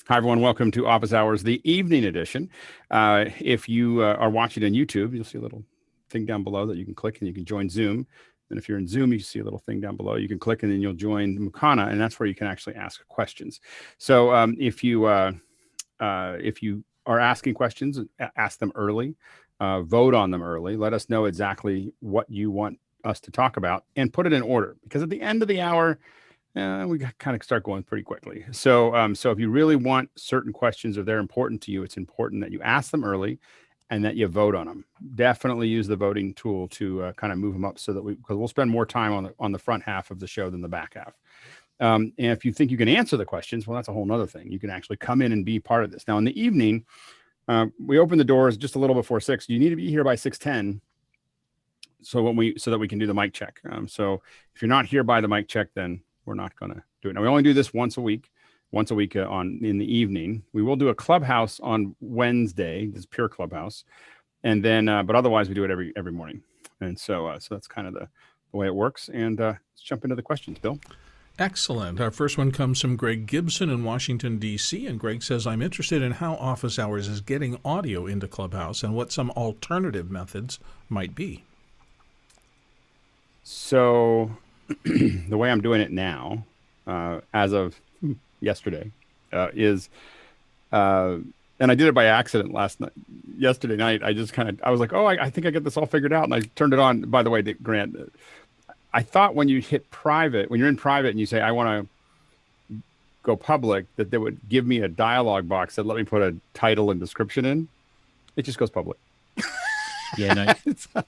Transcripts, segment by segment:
Hi, everyone. Welcome to Office Hours, the evening edition. If you are watching on YouTube, you'll see a little thing down below that you can click and you can join Zoom. And if you're in Zoom, you see a little thing down below. You can click and then you'll join Makana, and that's where you can actually ask questions. So if you are asking questions, ask them early, vote on them early. Let us know exactly what you want us to talk about and put it in order, because at the end of the hour, we kind of start going pretty quickly. So, so if you really want certain questions or they're important to you, it's important that you ask them early and that you vote on them. Definitely use the voting tool to kind of move them up so that because we'll spend more time on the front half of the show than the back half. And if you think you can answer the questions, well, that's a whole nother thing. You can actually come in and be part of this. Now, in the evening, we open the doors just a little before 6. You need to be here by 6:10. So that we can do the mic check. So if you're not here by the mic check, then we're not going to do it. Now, we only do this once a week in the evening. We will do a Clubhouse on Wednesday. This is pure Clubhouse. And then, but otherwise we do it every morning. And so that's kind of the way it works. And let's jump into the questions, Bill. Excellent. Our first one comes from Greg Gibson in Washington, D.C. And Greg says, I'm interested in how Office Hours is getting audio into Clubhouse and what some alternative methods might be. So the way I'm doing it now, as of yesterday, is, and I did it by accident yesterday night. I was like, oh, I think I get this all figured out. And I turned it on. By the way, Grant, I thought when you hit private, when you're in private and you say, I want to go public, that they would give me a dialog box that let me put a title and description in. It just goes public. Yeah, no,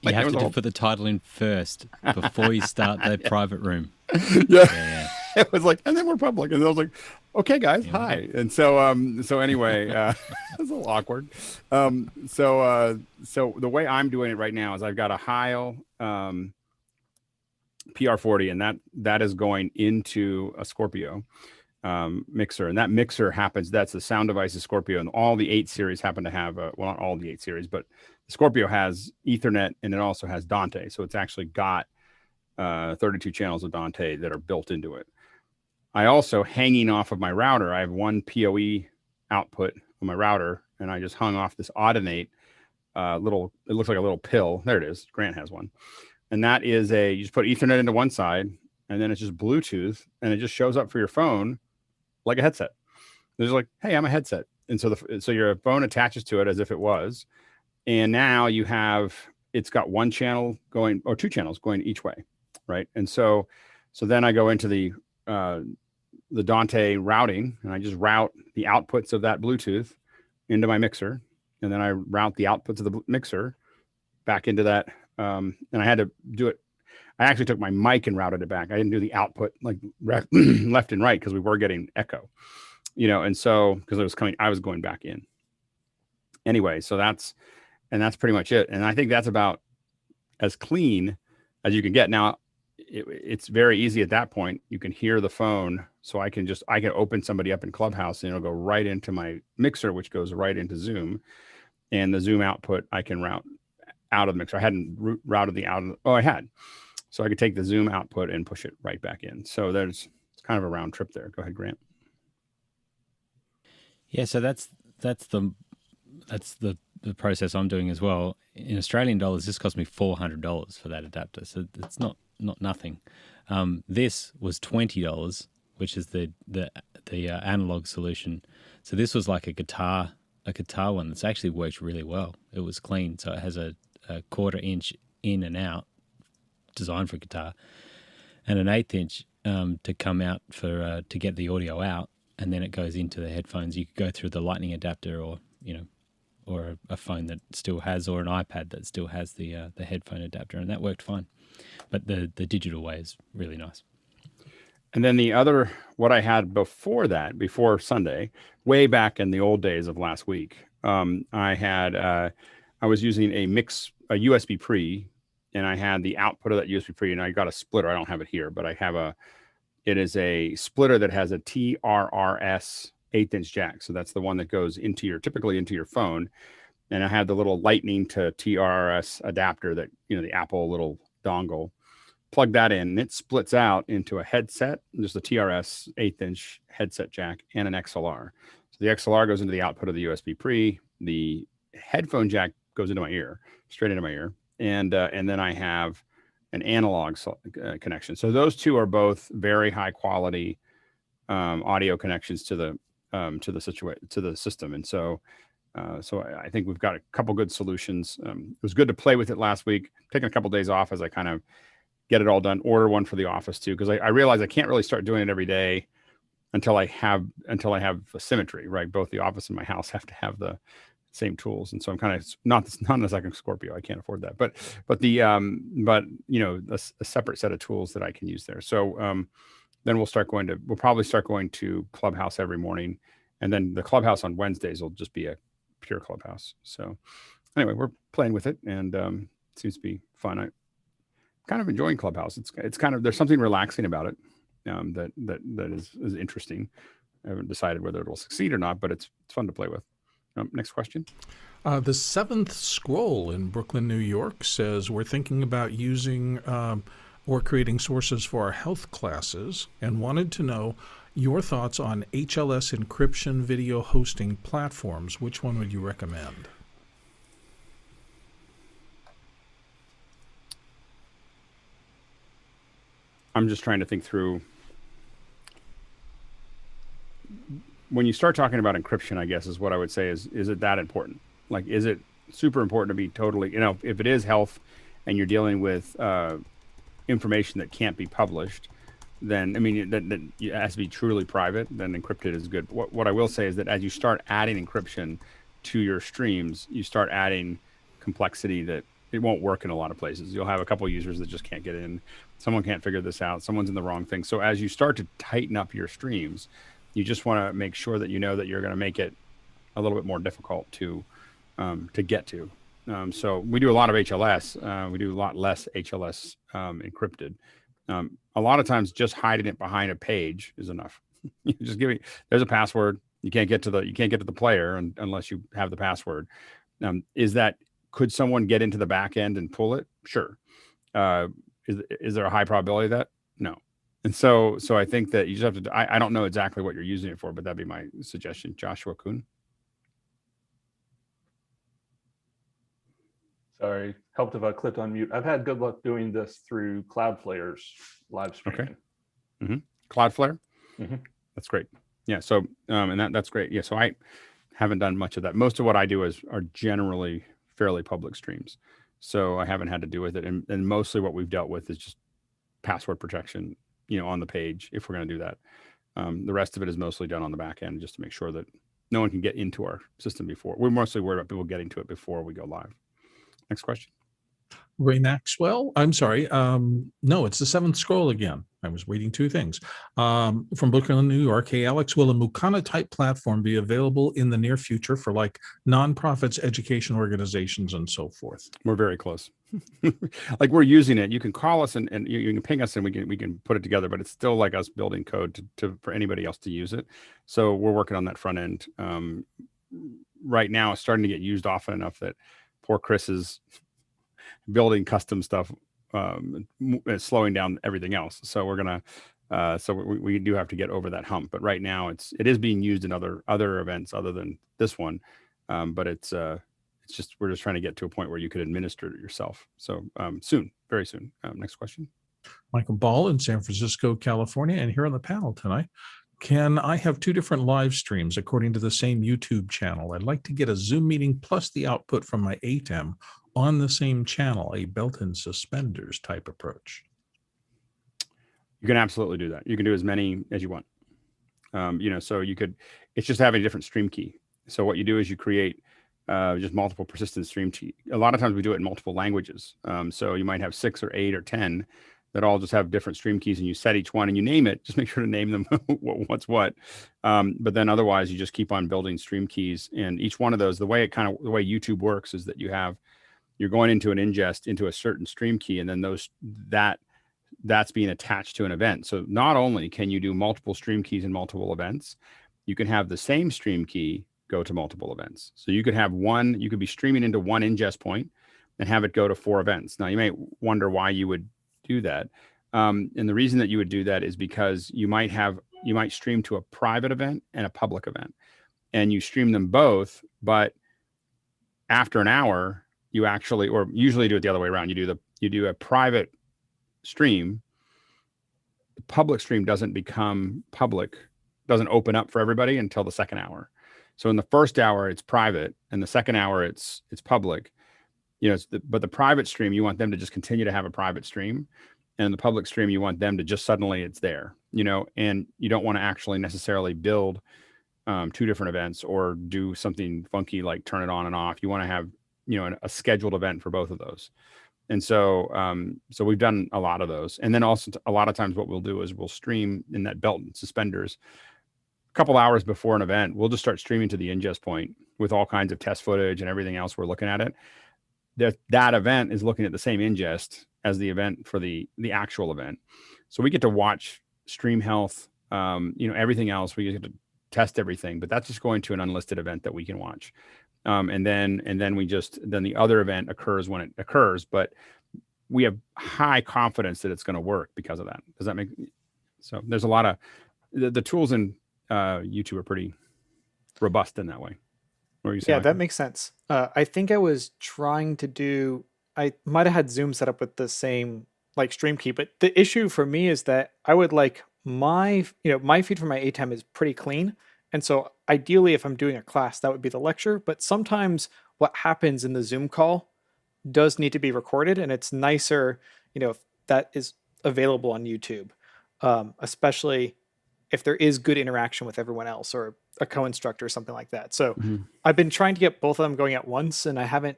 you have to put the title in first before you start the private room. Yeah. It was like, and then we're public. And I was like, okay, guys, hi. And so anyway, it's a little awkward. So the way I'm doing it right now is I've got a Heil PR40, and that is going into a Scorpio mixer. And that mixer that's the Sound Devices Scorpio. And all the 8 series happen to have, well, not all the 8 series, but Scorpio has Ethernet and it also has Dante. So it's actually got 32 channels of Dante that are built into it. I also, hanging off of my router, I have one PoE output on my router, and I just hung off this Audinate it looks like a little pill. There it is. Grant has one. And that is you just put Ethernet into one side, and then it's just Bluetooth, and it just shows up for your phone like a headset. It's like, hey, I'm a headset. And so your phone attaches to it as if it was. And now it's got one channel going, or 2 channels going each way, right? And so then I go into the Dante routing, and I just route the outputs of that Bluetooth into my mixer, and then I route the outputs of the mixer back into that. And I had to do it. I actually took my mic and routed it back. I didn't do the output like left and right because we were getting echo, and so because I was going back in anyway. So that's pretty much it. And I think that's about as clean as you can get. Now, it's very easy at that point. You can hear the phone. So I can open somebody up in Clubhouse and it'll go right into my mixer, which goes right into Zoom. And the Zoom output, I can route out of the mixer. I hadn't routed I had. So I could take the Zoom output and push it right back in. So it's kind of a round trip there. Go ahead, Grant. Yeah, so that's the process I'm doing as well. In Australian dollars, this cost me $400 for that adapter, so it's not nothing. This was $20, which is the analog solution. So this was like a guitar one that's actually worked really well. It was clean, so it has a 1/4 inch in and out, designed for guitar, and an 1/8 inch to come out to get the audio out, and then it goes into the headphones. You could go through the Lightning adapter, or a phone that still has, or an iPad that still has the headphone adapter, and that worked fine. But the digital way is really nice. And then what I had before Sunday, way back in the old days of last week, I was using a USB pre, and I had the output of that USB pre, and I got a splitter. I don't have it here, but it is a splitter that has a TRRS 1/8 inch jack. So that's the one that goes typically into your phone. And I had the little Lightning to TRRS adapter that, the Apple little dongle. Plug that in, and it splits out into a headset, just a TRS 1/8 inch headset jack and an XLR. So the XLR goes into the output of the USB pre. The headphone jack goes into my ear, straight into my ear, and then I have an analog connection. So those two are both very high quality audio connections to the system, and so I think we've got a couple good solutions. It was good to play with it last week. Taking a couple days off as I kind of get it all done. Order one for the office too, because I realize I can't really start doing it every day until I have symmetry, right? Both the office and my house have to have the same tools, and so I'm kind of not in a second Scorpio. I can't afford that, but a separate set of tools that I can use there. So then we'll probably start going to Clubhouse every morning, and then the Clubhouse on Wednesdays will just be a pure Clubhouse. So anyway, we're playing with it, and it seems to be fun. I'm kind of enjoying Clubhouse. It's kind of, there's something relaxing about it that is interesting. I haven't decided whether it will succeed or not, but it's fun to play with. Next question. The Seventh Scroll in Brooklyn, New York says, we're thinking about using or creating sources for our health classes and wanted to know your thoughts on HLS encryption video hosting platforms. Which one would you recommend? I'm just trying to think through. When you start talking about encryption, I guess is what I would say is it that important? Like, is it super important to be totally, if it is health and you're dealing with information that can't be published, then, I mean, that it has to be truly private, then encrypted is good. What I will say is that as you start adding encryption to your streams, you start adding complexity that it won't work in a lot of places. You'll have a couple of users that just can't get in. Someone can't figure this out. Someone's in the wrong thing. So as you start to tighten up your streams, you just want to make sure that you know that you're going to make it a little bit more difficult to get to. So we do a lot of HLS. We do a lot less HLS encrypted. A lot of times, just hiding it behind a page is enough. You just there's a password. You can't get to the player unless you have the password. Could someone get into the back end and pull it? Sure. Is there a high probability of that? No. And so I think that you just have to, I don't know exactly what you're using it for, but that'd be my suggestion. Joshua Kuhn. Sorry, helped if I clicked on mute. I've had good luck doing this through Cloudflare's live streaming. Okay. Mm-hmm. Cloudflare? Mm-hmm. That's great. Yeah. So, and that's great. Yeah. So I haven't done much of that. Most of what I do are generally fairly public streams. So I haven't had to do with it. And mostly what we've dealt with is just password protection, on the page, if we're going to do that. The rest of it is mostly done on the back end, just to make sure that no one can get into our system before. We're mostly worried about people getting to it before we go live. Next question. Ray Maxwell. I'm sorry. No, it's the Seventh Scroll again. I was reading two things. From Brooklyn, New York. Hey, Alex, will a Makana type platform be available in the near future for like nonprofits, education organizations, and so forth? We're very close. Like, we're using it. You can call us and you can ping us and we can put it together, but it's still like us building code for anybody else to use it. So we're working on that front end. Right now, it's starting to get used often enough that poor Chris is building custom stuff, slowing down everything else. So we're gonna, we do have to get over that hump. But right now, it is being used in other events other than this one. But we're just trying to get to a point where you could administer it yourself. So soon, very soon. Next question. Michael Ball in San Francisco, California, and here on the panel tonight. Can I have two different live streams according to the same YouTube channel? I'd like to get a Zoom meeting plus the output from my ATEM on the same channel, a belt and suspenders type approach. You can absolutely do that. You can do as many as you want. So you could, it's just having a different stream key. So what you do is you create just multiple persistent stream key. A lot of times we do it in multiple languages. So you might have 6 or 8 or 10 that all just have different stream keys, and you set each one and you name it. Just make sure to name them what's what. But then otherwise you just keep on building stream keys, and each one of those, the way YouTube works is that you're going into an ingest into a certain stream key, and then that's being attached to an event. So not only can you do multiple stream keys in multiple events, you can have the same stream key go to multiple events. So you could be streaming into one ingest point and have it go to 4 events. Now you may wonder why you would do that. And the reason that you would do that is because you might stream to a private event and a public event. and you stream them both, but after an hour, you actually, or usually do it the other way around. You do a private stream. The public stream doesn't become public, doesn't open up for everybody until the second hour. So in the first hour, it's private, and the second hour, it's public. But the private stream, you want them to just continue to have a private stream, and the public stream, you want them to just suddenly it's there. And you don't want to actually necessarily build two different events or do something funky like turn it on and off. You want to have a scheduled event for both of those. And so we've done a lot of those. And then also a lot of times what we'll do is we'll stream in that belt and suspenders a couple hours before an event. We'll just start streaming to the ingest point with all kinds of test footage and everything else we're looking at it. That event is looking at the same ingest as the event for the actual event. So we get to watch stream health, everything else. We get to test everything, but that's just going to an unlisted event that we can watch. And then the other event occurs when it occurs, but we have high confidence that it's going to work because of that. Does that make so? There's a lot of the tools in YouTube are pretty robust in that way. Yeah, that makes sense. I think I was trying to do, I might have had Zoom set up with the same like stream key, but the issue for me is that I would like my feed for my ATEM is pretty clean. And so ideally, if I'm doing a class, that would be the lecture. But sometimes what happens in the Zoom call does need to be recorded, and it's nicer, if that is available on YouTube, especially if there is good interaction with everyone else or a co-instructor or something like that. So I've been trying to get both of them going at once, and I haven't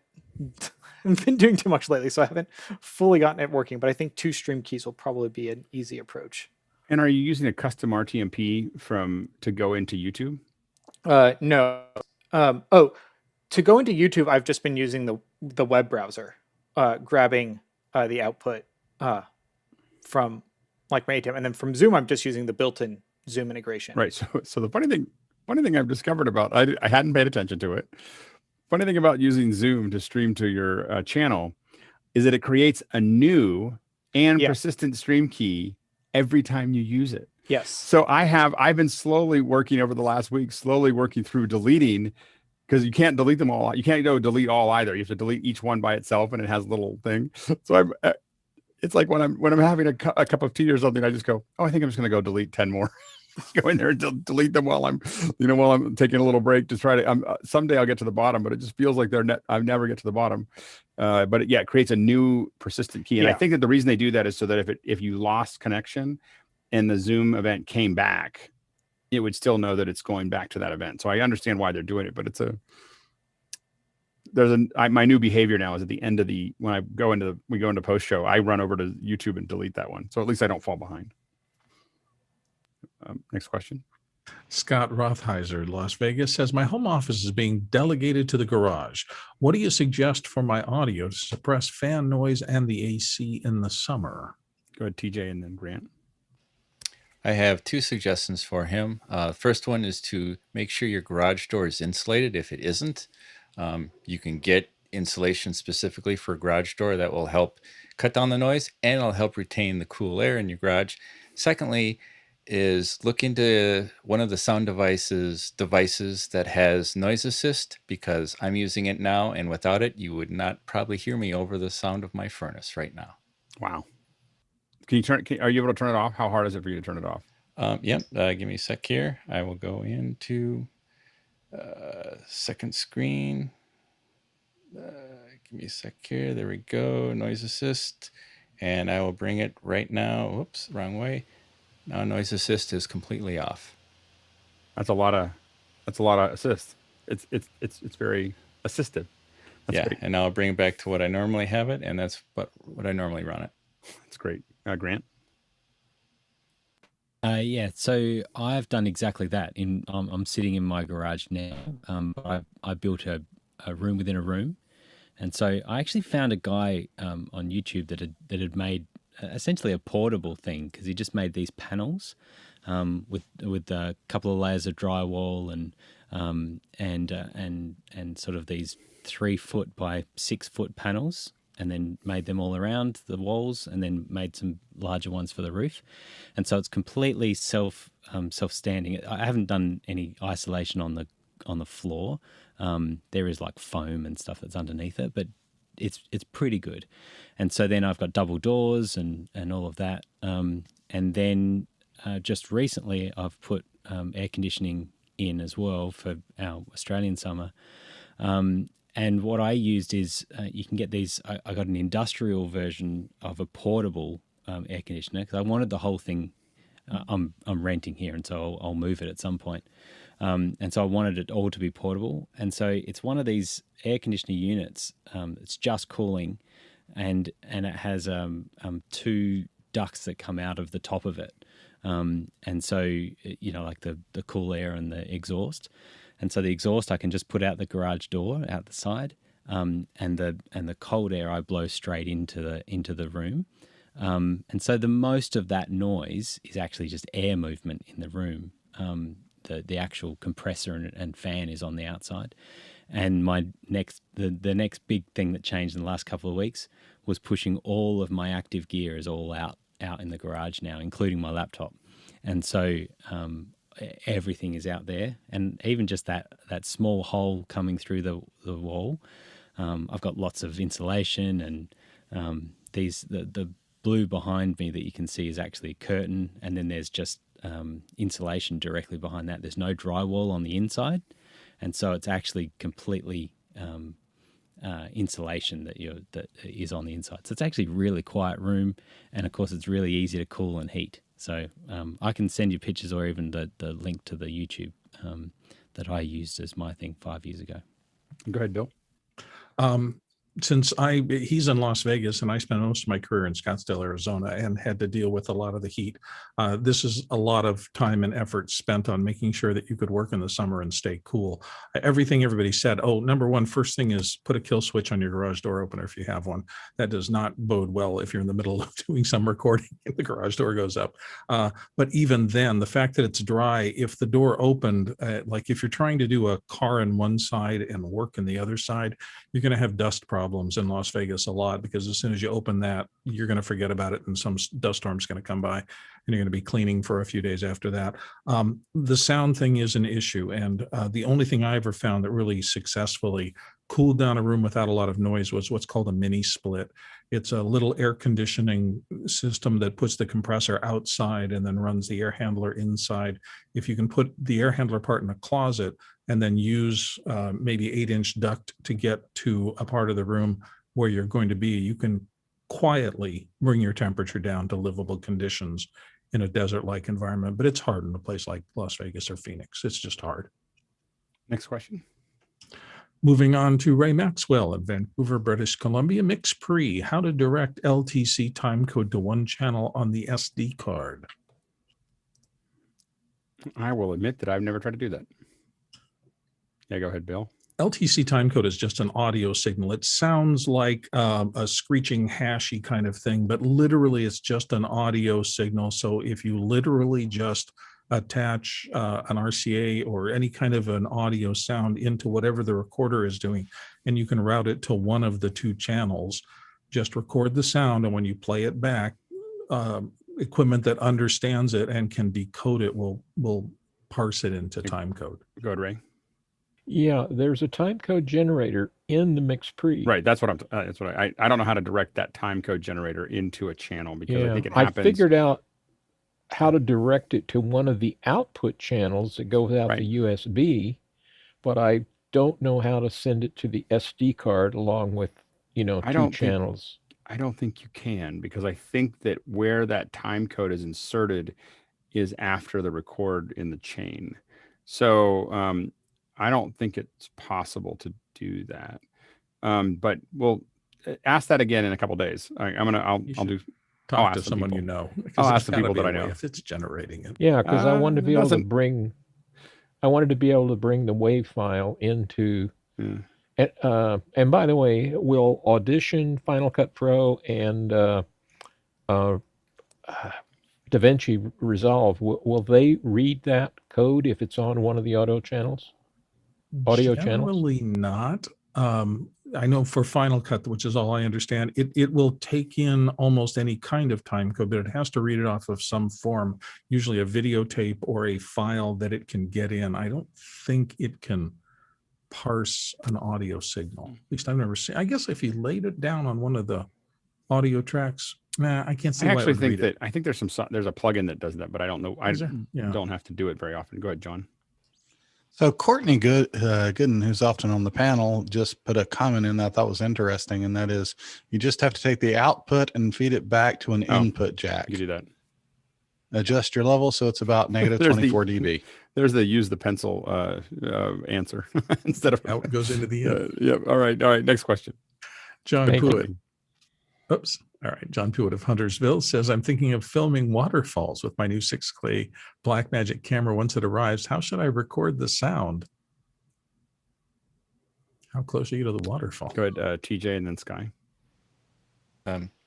been doing too much lately, so I haven't fully gotten it working. But I think 2 stream keys will probably be an easy approach. And are you using a custom RTMP to go into YouTube? No. To go into YouTube, I've just been using the web browser, grabbing the output from like my ATEM, and then from Zoom, I'm just using the built-in Zoom integration. Right. So the funny thing I've discovered about I hadn't paid attention to it. Funny thing about using Zoom to stream to your channel is that it creates a new and persistent stream key every time you use it. Yes. So I've been slowly working over the last week, through deleting, because you can't delete them all. You can't delete all either. You have to delete each one by itself, and it has a little thing. So it's like when I'm having a cup of tea or something, I just go, oh, I think I'm just going to go delete 10 more. Go in there and delete them while I'm taking a little break to try to. Someday I'll get to the bottom, but it just feels like I never get to the bottom. But it creates a new persistent key, and I think that the reason they do that is so that if you lost connection and the Zoom event came back, it would still know that it's going back to that event. So I understand why they're doing it, but my new behavior now is at the end of when we go into post show, I run over to YouTube and delete that one. So at least I don't fall behind. Next question. Scott Rothheiser, Las Vegas, says, my home office is being delegated to the garage. What do you suggest for my audio to suppress fan noise and the AC in the summer? Go ahead, TJ, and then Grant. I have 2 suggestions for him. First one is to make sure your garage door is insulated. If it isn't, you can get insulation specifically for a garage door that will help cut down the noise, and it'll help retain the cool air in your garage. Secondly, is look into one of the sound devices that has noise assist, because I'm using it now, and without it, you would not probably hear me over the sound of my furnace right now. Wow. Are you able to turn it off? How hard is it for you to turn it off? Yep. Give me a sec here. I will go into second screen. Give me a sec here. There we go. Noise assist. And I will bring it right now. Whoops, wrong way. Now noise assist is completely off. That's a lot of assist. It's very assistive. That's great. And now I'll bring it back to what I normally have it, and that's what I normally run it. That's great. Grant? So I've done exactly that. I'm sitting in my garage now. I built a room within a room, and so I actually found a guy on YouTube that had made essentially a portable thing, because he just made these panels with a couple of layers of drywall and sort of these 3 foot by 6 foot panels, and then made them all around the walls, and then made some larger ones for the roof. And so it's completely self-standing. I haven't done any isolation on on the floor. There is like foam and stuff that's underneath it, but it's pretty good. And so then I've got double doors and all of that. And then just recently I've put air conditioning in as well for our Australian summer. And what I used is you can get these. I got an industrial version of a portable air conditioner because I wanted the whole thing. I'm renting here, and so I'll move it at some point. And so I wanted it all to be portable. And so it's one of these air conditioning units. It's just cooling, and it has 2 ducts that come out of the top of it. And so like the cool air and the exhaust. And so the exhaust I can just put out the garage door out the side, and the cold air I blow straight into the room. And so the most of that noise is actually just air movement in the room. The actual compressor and fan is on the outside. And the next big thing that changed in the last couple of weeks was pushing all of my active gear is all out in the garage now, including my laptop. And so everything is out there, and even just that small hole coming through the wall. I've got lots of insulation, and the blue behind me that you can see is actually a curtain, and then there's just insulation directly behind that. There's no drywall on the inside, and so it's actually completely insulation that is on the inside. So it's actually a really quiet room, and of course it's really easy to cool and heat. So I can send you pictures or even the link to the YouTube that I used as my thing 5 years ago. Go ahead, Bill. Since he's in Las Vegas and I spent most of my career in Scottsdale, Arizona, and had to deal with a lot of the heat, this is a lot of time and effort spent on making sure that you could work in the summer and stay cool. Everything everybody said. Oh, number one, first thing is put a kill switch on your garage door opener if you have one. That does not bode well if you're in the middle of doing some recording and the garage door goes up. But even then, the fact that it's dry, if the door opened, like if you're trying to do a car in one side and work in the other side, you're going to have dust problems in Las Vegas a lot, because as soon as you open that, you're going to forget about it and some dust storm's going to come by and you're going to be cleaning for a few days after that. The sound thing is an issue. And the only thing I ever found that really successfully cooled down a room without a lot of noise was what's called a mini split. It's a little air conditioning system that puts the compressor outside and then runs the air handler inside. If you can put the air handler part in a closet and then use maybe 8-inch duct to get to a part of the room where you're going to be, you can quietly bring your temperature down to livable conditions in a desert-like environment. But it's hard in a place like Las Vegas or Phoenix. It's just hard. Next question. Moving on to Ray Maxwell at Vancouver, British Columbia. MixPre, how to direct LTC timecode to one channel on the SD card. I will admit that I've never tried to do that. Yeah, go ahead, Bill. LTC timecode is just an audio signal. It sounds like a screeching, hashy kind of thing, but literally it's just an audio signal. So if you literally just attach an RCA or any kind of an audio sound into whatever the recorder is doing, and you can route it to one of the 2 channels, just record the sound, and when you play it back, equipment that understands it and can decode it will parse it into timecode. Go ahead, Ray. Yeah, there's a timecode generator in the MixPre. Right, that's what I don't know how to direct that timecode generator into a channel, because I think it happens. I figured out how to direct it to one of the output channels that goes out the USB, but I don't know how to send it to the SD card along with, 2 channels. I don't think you can, because I think that where that time code is inserted is after the record in the chain. So I don't think it's possible to do that. But we'll ask that again in a couple of days. I'll talk to someone people. I'll ask the people that I know if it's generating it. Yeah, because I wanted to be able to bring the WAV file into. And by the way, will Audition, Final Cut Pro, and DaVinci Resolve, will they read that code if it's on one of the audio channels? Generally not. I know for Final Cut, which is all I understand, it will take in almost any kind of time code, but it has to read it off of some form, usually a videotape or a file that it can get in. I don't think it can parse an audio signal. At least I've never seen. I guess if you laid it down on one of the audio tracks, I can't see. I why it actually would think read that it. I think there's a plugin that does that, but I don't know. I Is there? Yeah. don't have to do it very often. Go ahead, John. So Courtney Gooden, who's often on the panel, just put a comment in that I thought was interesting, and that is you just have to take the output and feed it back to an input jack. You do that. Adjust your level so it's about negative There's 24 dB. There's the use the pencil answer instead of Out goes into the end. Yep. All right. Next question. John Thank you. Pruitt. Oops. All right. John Pruitt of Huntersville says, I'm thinking of filming waterfalls with my new 6K Blackmagic camera once it arrives. How should I record the sound? How close are you to the waterfall? Go ahead, TJ, and then Sky.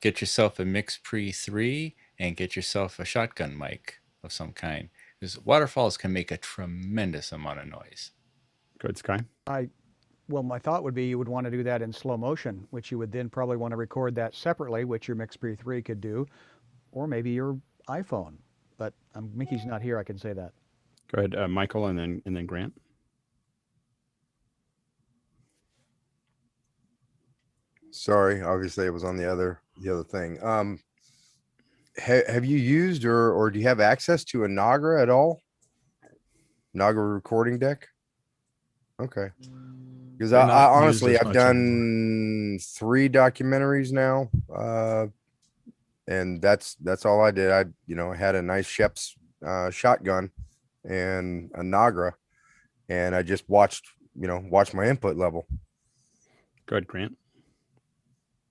Get yourself a Mix Pre 3 and get yourself a shotgun mic of some kind. Because waterfalls can make a tremendous amount of noise. Go ahead, Sky. Well, my thought would be you would want to do that in slow motion, which you would then probably want to record that separately, which your Mix Pre 3 could do, or maybe your iPhone. But Mickey's not here, I can say that. Go ahead, Michael, and then Grant. Sorry, obviously it was on the other thing. Have you used or do you have access to a Nagra at all? Nagra recording deck? Okay. Because I honestly, I've done 3 documentaries now, and that's all I did. I had a nice Shep's shotgun and a Nagra, and I just watched my input level. Go ahead, Grant.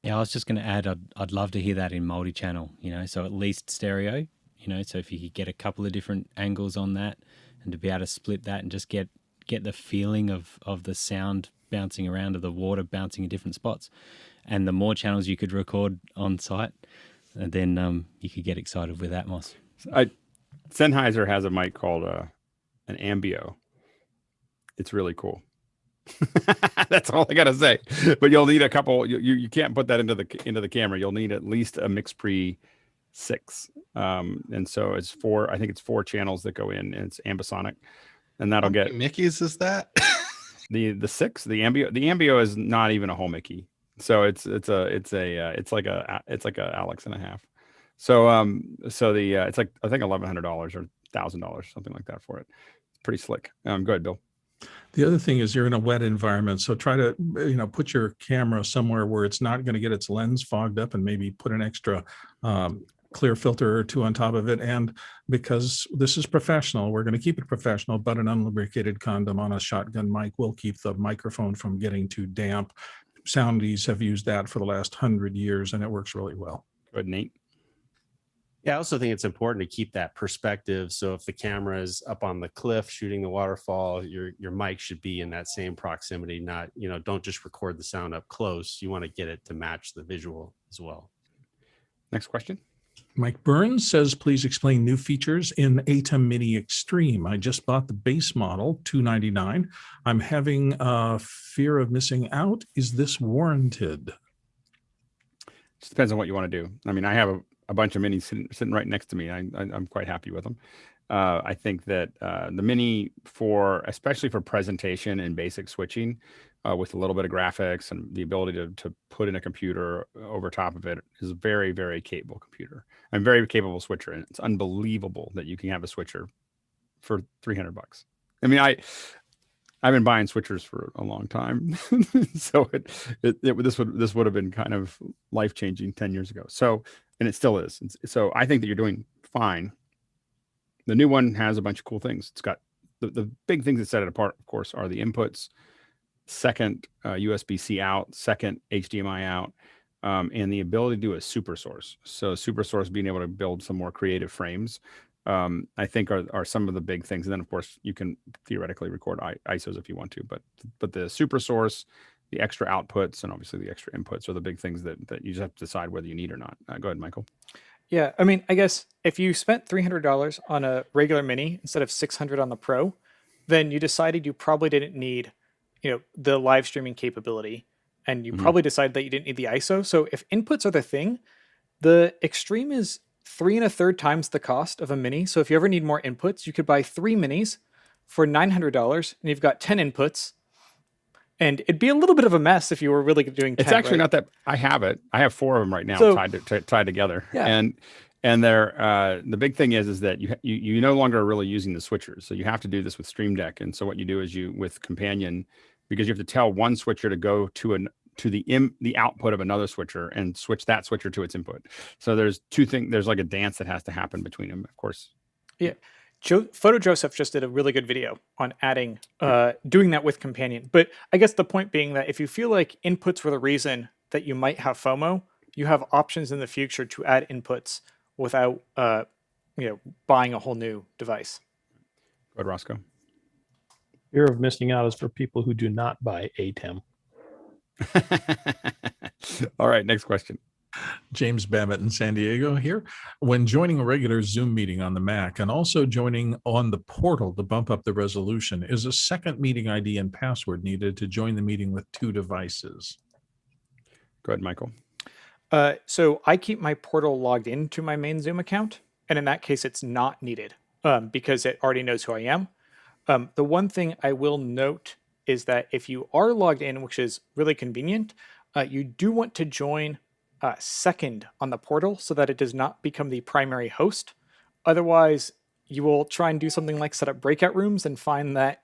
Yeah, I was just going to add, I'd love to hear that in multi-channel, so at least stereo, so if you could get a couple of different angles on that and to be able to split that and just get the feeling of the sound bouncing around, of the water bouncing in different spots. And the more channels you could record on site, then you could get excited with Atmos. Sennheiser has a mic called an Ambio. It's really cool. That's all I gotta say. But you'll need a couple. You can't put that into the camera. You'll need at least a Mix Pre 6, and so it's 4. I think it's 4 channels that go in, and it's ambisonic, and that'll get Mickey's. Is that the 6? The Ambio is not even a whole Mickey, so it's like a Alex and a half. So it's like I think $1,100 or $1,000, something like that for it. It's pretty slick. Go ahead, Bill. The other thing is you're in a wet environment, so try to put your camera somewhere where it's not going to get its lens fogged up, and maybe put an extra clear filter or 2 on top of it. And because this is professional, we're going to keep it professional, but an unlubricated condom on a shotgun mic will keep the microphone from getting too damp. Soundies have used that for the last 100 years, and it works really well. Go ahead, Nate. Yeah, I also think it's important to keep that perspective. So if the camera is up on the cliff shooting the waterfall, your mic should be in that same proximity. Not, don't just record the sound up close. You want to get it to match the visual as well. Next question. Mike Burns says, please explain new features in ATEM Mini Extreme. I just bought the base model, $299. I'm having a fear of missing out. Is this warranted? Just depends on what you want to do. I mean, I have a bunch of minis sitting right next to me. I'm quite happy with them. I think that the Mini, especially for presentation and basic switching, with a little bit of graphics and the ability to put in a computer over top of it, is a very, very capable computer. I'm very capable switcher, and it's unbelievable that you can have a switcher for $300. I mean, I've been buying switchers for a long time, so this would have been kind of life changing 10 years ago. So, and it still is. So I think that you're doing fine. The new one has a bunch of cool things. It's got the big things that set it apart, of course, are the inputs, second USB-C out, second HDMI out, and the ability to do a super source. So super source being able to build some more creative frames, I think are some of the big things. And then of course you can theoretically record ISOs if you want to, but the super source, the extra outputs, and obviously the extra inputs are the big things that you just have to decide whether you need or not. Go ahead, Michael. Yeah, I mean, I guess if you spent $300 on a regular Mini instead of $600 on the Pro, then you decided you probably didn't need, the live streaming capability. and you probably decided that you didn't need the ISO. So if inputs are the thing, the Extreme is 3 1/3 times the cost of a Mini. So if you ever need more inputs, you could buy 3 Minis for $900, and you've got 10 inputs. And it'd be a little bit of a mess if you were really doing 10. It's actually not that. I have it. I have 4 of them right now tied together. Yeah. And they're the big thing is that you no longer are really using the switchers. So you have to do this with Stream Deck. And so what you do is with Companion, because you have to tell one switcher to go to the output of another switcher and switch that switcher to its input. So there's 2 things. There's like a dance that has to happen between them, of course. Yeah. Photo Joseph just did a really good video on adding, doing that with Companion. But I guess the point being that if you feel like inputs were the reason that you might have FOMO, you have options in the future to add inputs without, buying a whole new device. Go ahead, Roscoe. Fear of missing out is for people who do not buy ATEM. All right, next question. James Babbitt in San Diego here. When joining a regular Zoom meeting on the Mac and also joining on the portal to bump up the resolution, is a second meeting ID and password needed to join the meeting with 2 devices? Go ahead, Michael. So I keep my portal logged into my main Zoom account, and in that case, it's not needed because it already knows who I am. The one thing I will note is that if you are logged in, which is really convenient, you do want to join second on the portal so that it does not become the primary host. Otherwise, you will try and do something like set up breakout rooms and find that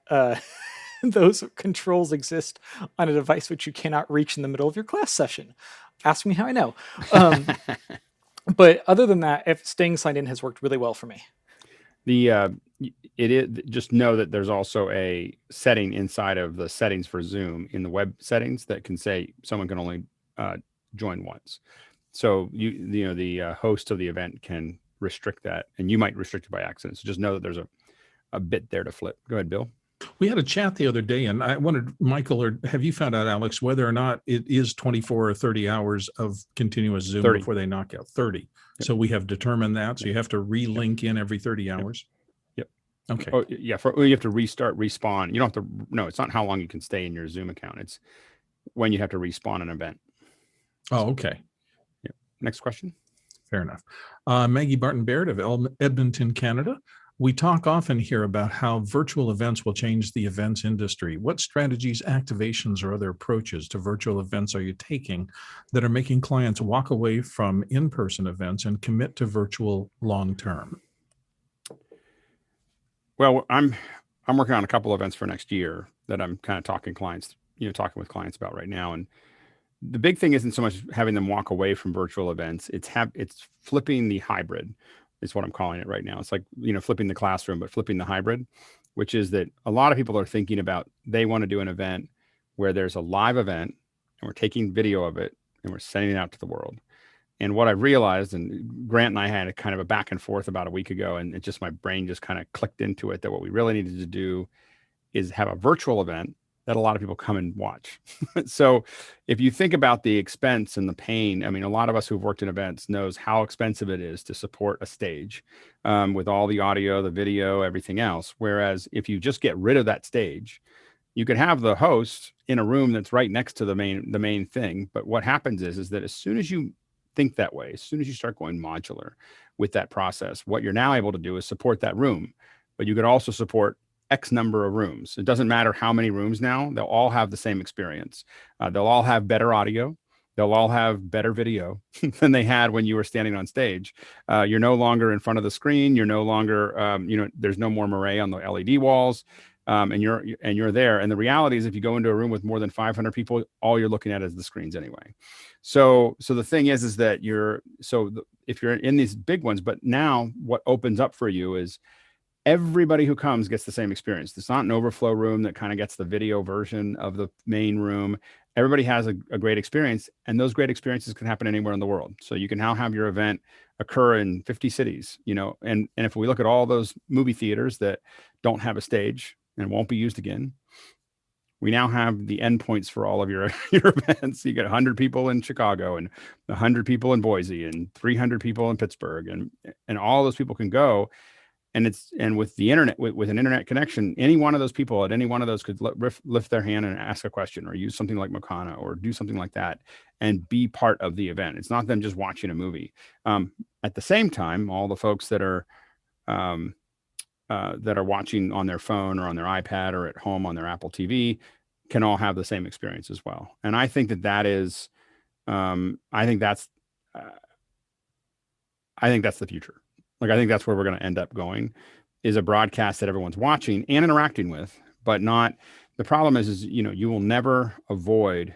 those controls exist on a device which you cannot reach in the middle of your class session. Ask me how I know. But other than that, if staying signed in has worked really well for me. It is, just know that there's also a setting inside of the settings for Zoom in the web settings that can say someone can only join once. So the host of the event can restrict that, and you might restrict it by accident. So just know that there's a bit there to flip. Go ahead, Bill. We had a chat the other day, and I wondered, Michael, or have you found out, Alex, whether or not it is 24 or 30 hours of continuous Zoom 30. before they knock out 30? Yep. So we have determined that. So you have to relink in every 30 hours. Yep. Okay. Oh, yeah. You have to respawn. You don't have to. No, it's not how long you can stay in your Zoom account. It's when you have to respawn an event. Oh, okay. Yeah. Next question. Fair enough. Maggie Barton Baird of Edmonton, Canada. We talk often here about how virtual events will change the events industry. What strategies, activations, or other approaches to virtual events are you taking that are making clients walk away from in-person events and commit to virtual long-term? Well, I'm working on a couple events for next year that I'm kind of talking with clients about right now. And the big thing isn't so much having them walk away from virtual events. It's flipping the hybrid. Is what I'm calling it right now. It's like, flipping the classroom, but flipping the hybrid, which is that a lot of people are thinking about, they want to do an event where there's a live event and we're taking video of it and we're sending it out to the world. And what I realized, and Grant and I had a kind of a back and forth about a week ago, and it just, my brain just kind of clicked into it, that what we really needed to do is have a virtual event that a lot of people come and watch. So if you think about the expense and the pain, I mean, a lot of us who've worked in events knows how expensive it is to support a stage with all the audio, the video, everything else. Whereas if you just get rid of that stage, you could have the host in a room that's right next to the main thing. But what happens is that as soon as you think that way, as soon as you start going modular with that process, what you're now able to do is support that room, but you could also support X number of rooms. It doesn't matter how many rooms now, they'll all have the same experience. They'll all have better audio. They'll all have better video than they had when you were standing on stage. You're no longer in front of the screen. You're no longer, there's no more moire on the LED walls, and you're there. And the reality is, if you go into a room with more than 500 people, all you're looking at is the screens anyway. So the thing is that if you're in these big ones, but now what opens up for you is everybody who comes gets the same experience. It's not an overflow room that kind of gets the video version of the main room. Everybody has a great experience, and those great experiences can happen anywhere in the world. So you can now have your event occur in 50 cities, and if we look at all those movie theaters that don't have a stage and won't be used again, we now have the endpoints for all of your events. You get 100 people in Chicago and 100 people in Boise and 300 people in Pittsburgh, and all those people can go. and with the internet, with an internet connection, any one of those people at any one of those could lift their hand and ask a question, or use something like Makana, or do something like that, and be part of the event. It's not them just watching a movie. At the same time, all the folks that are watching on their phone or on their iPad or at home on their Apple TV can all have the same experience as well. And I think that is, I think that's the future. Like, I think that's where we're going to end up going, is a broadcast that everyone's watching and interacting with, but not. The problem is, you will never avoid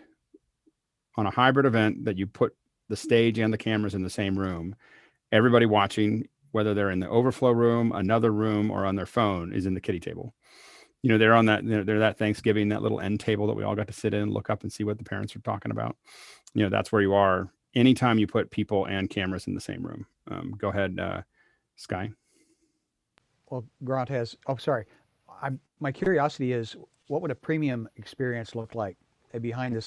on a hybrid event that you put the stage and the cameras in the same room. Everybody watching, whether they're in the overflow room, another room, or on their phone, is in the kiddie table. They're on that, they're that Thanksgiving, that little end table that we all got to sit in and look up and see what the parents are talking about. That's where you are anytime you put people and cameras in the same room. Go ahead, Sky. Well, Grant has, my curiosity is, what would a premium experience look like? Behind the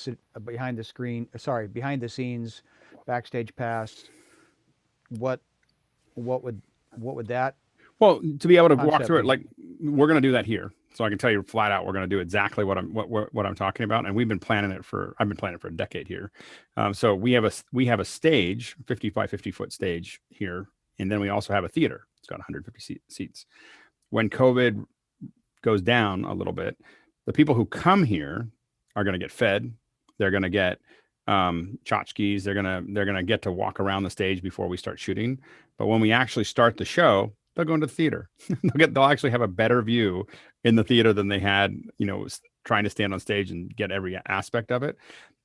scenes, backstage pass. What would that? Well, to be able to walk through it, like, we're going to do that here. So I can tell you flat out, we're going to do exactly what I'm talking about. And I've been planning it for a decade here. So we have a stage, 50 by 50 foot stage here. And then we also have a theater. It's got 150 seats. When COVID goes down a little bit, the people who come here are going to get fed. They're going to get tchotchkes. They're going to get to walk around the stage before we start shooting. But when we actually start the show, they'll go into the theater. They'll actually have a better view in the theater than they had, trying to stand on stage and get every aspect of it.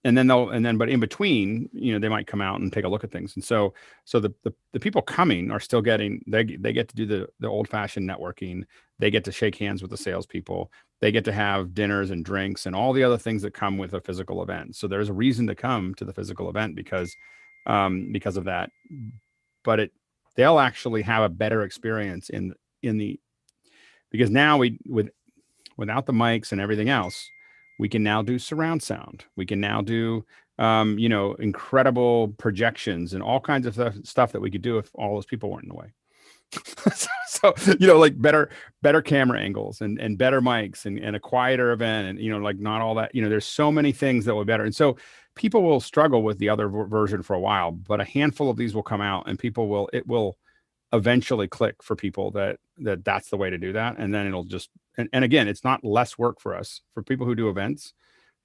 But in between, they might come out and take a look at things. And so the people coming are still getting, they get to do the old fashioned networking. They get to shake hands with the salespeople. They get to have dinners and drinks and all the other things that come with a physical event. So there's a reason to come to the physical event because of that. But they'll actually have a better experience because now without the mics and everything else, we can now do surround sound. We can now do, incredible projections and all kinds of stuff that we could do if all those people weren't in the way. so like better camera angles and better mics and a quieter event and like not all that. There's so many things that will be better. And so people will struggle with the other version for a while, but a handful of these will come out and it will eventually click for people that's the way to do that. And then it'll just, and again, it's not less work for us. For people who do events,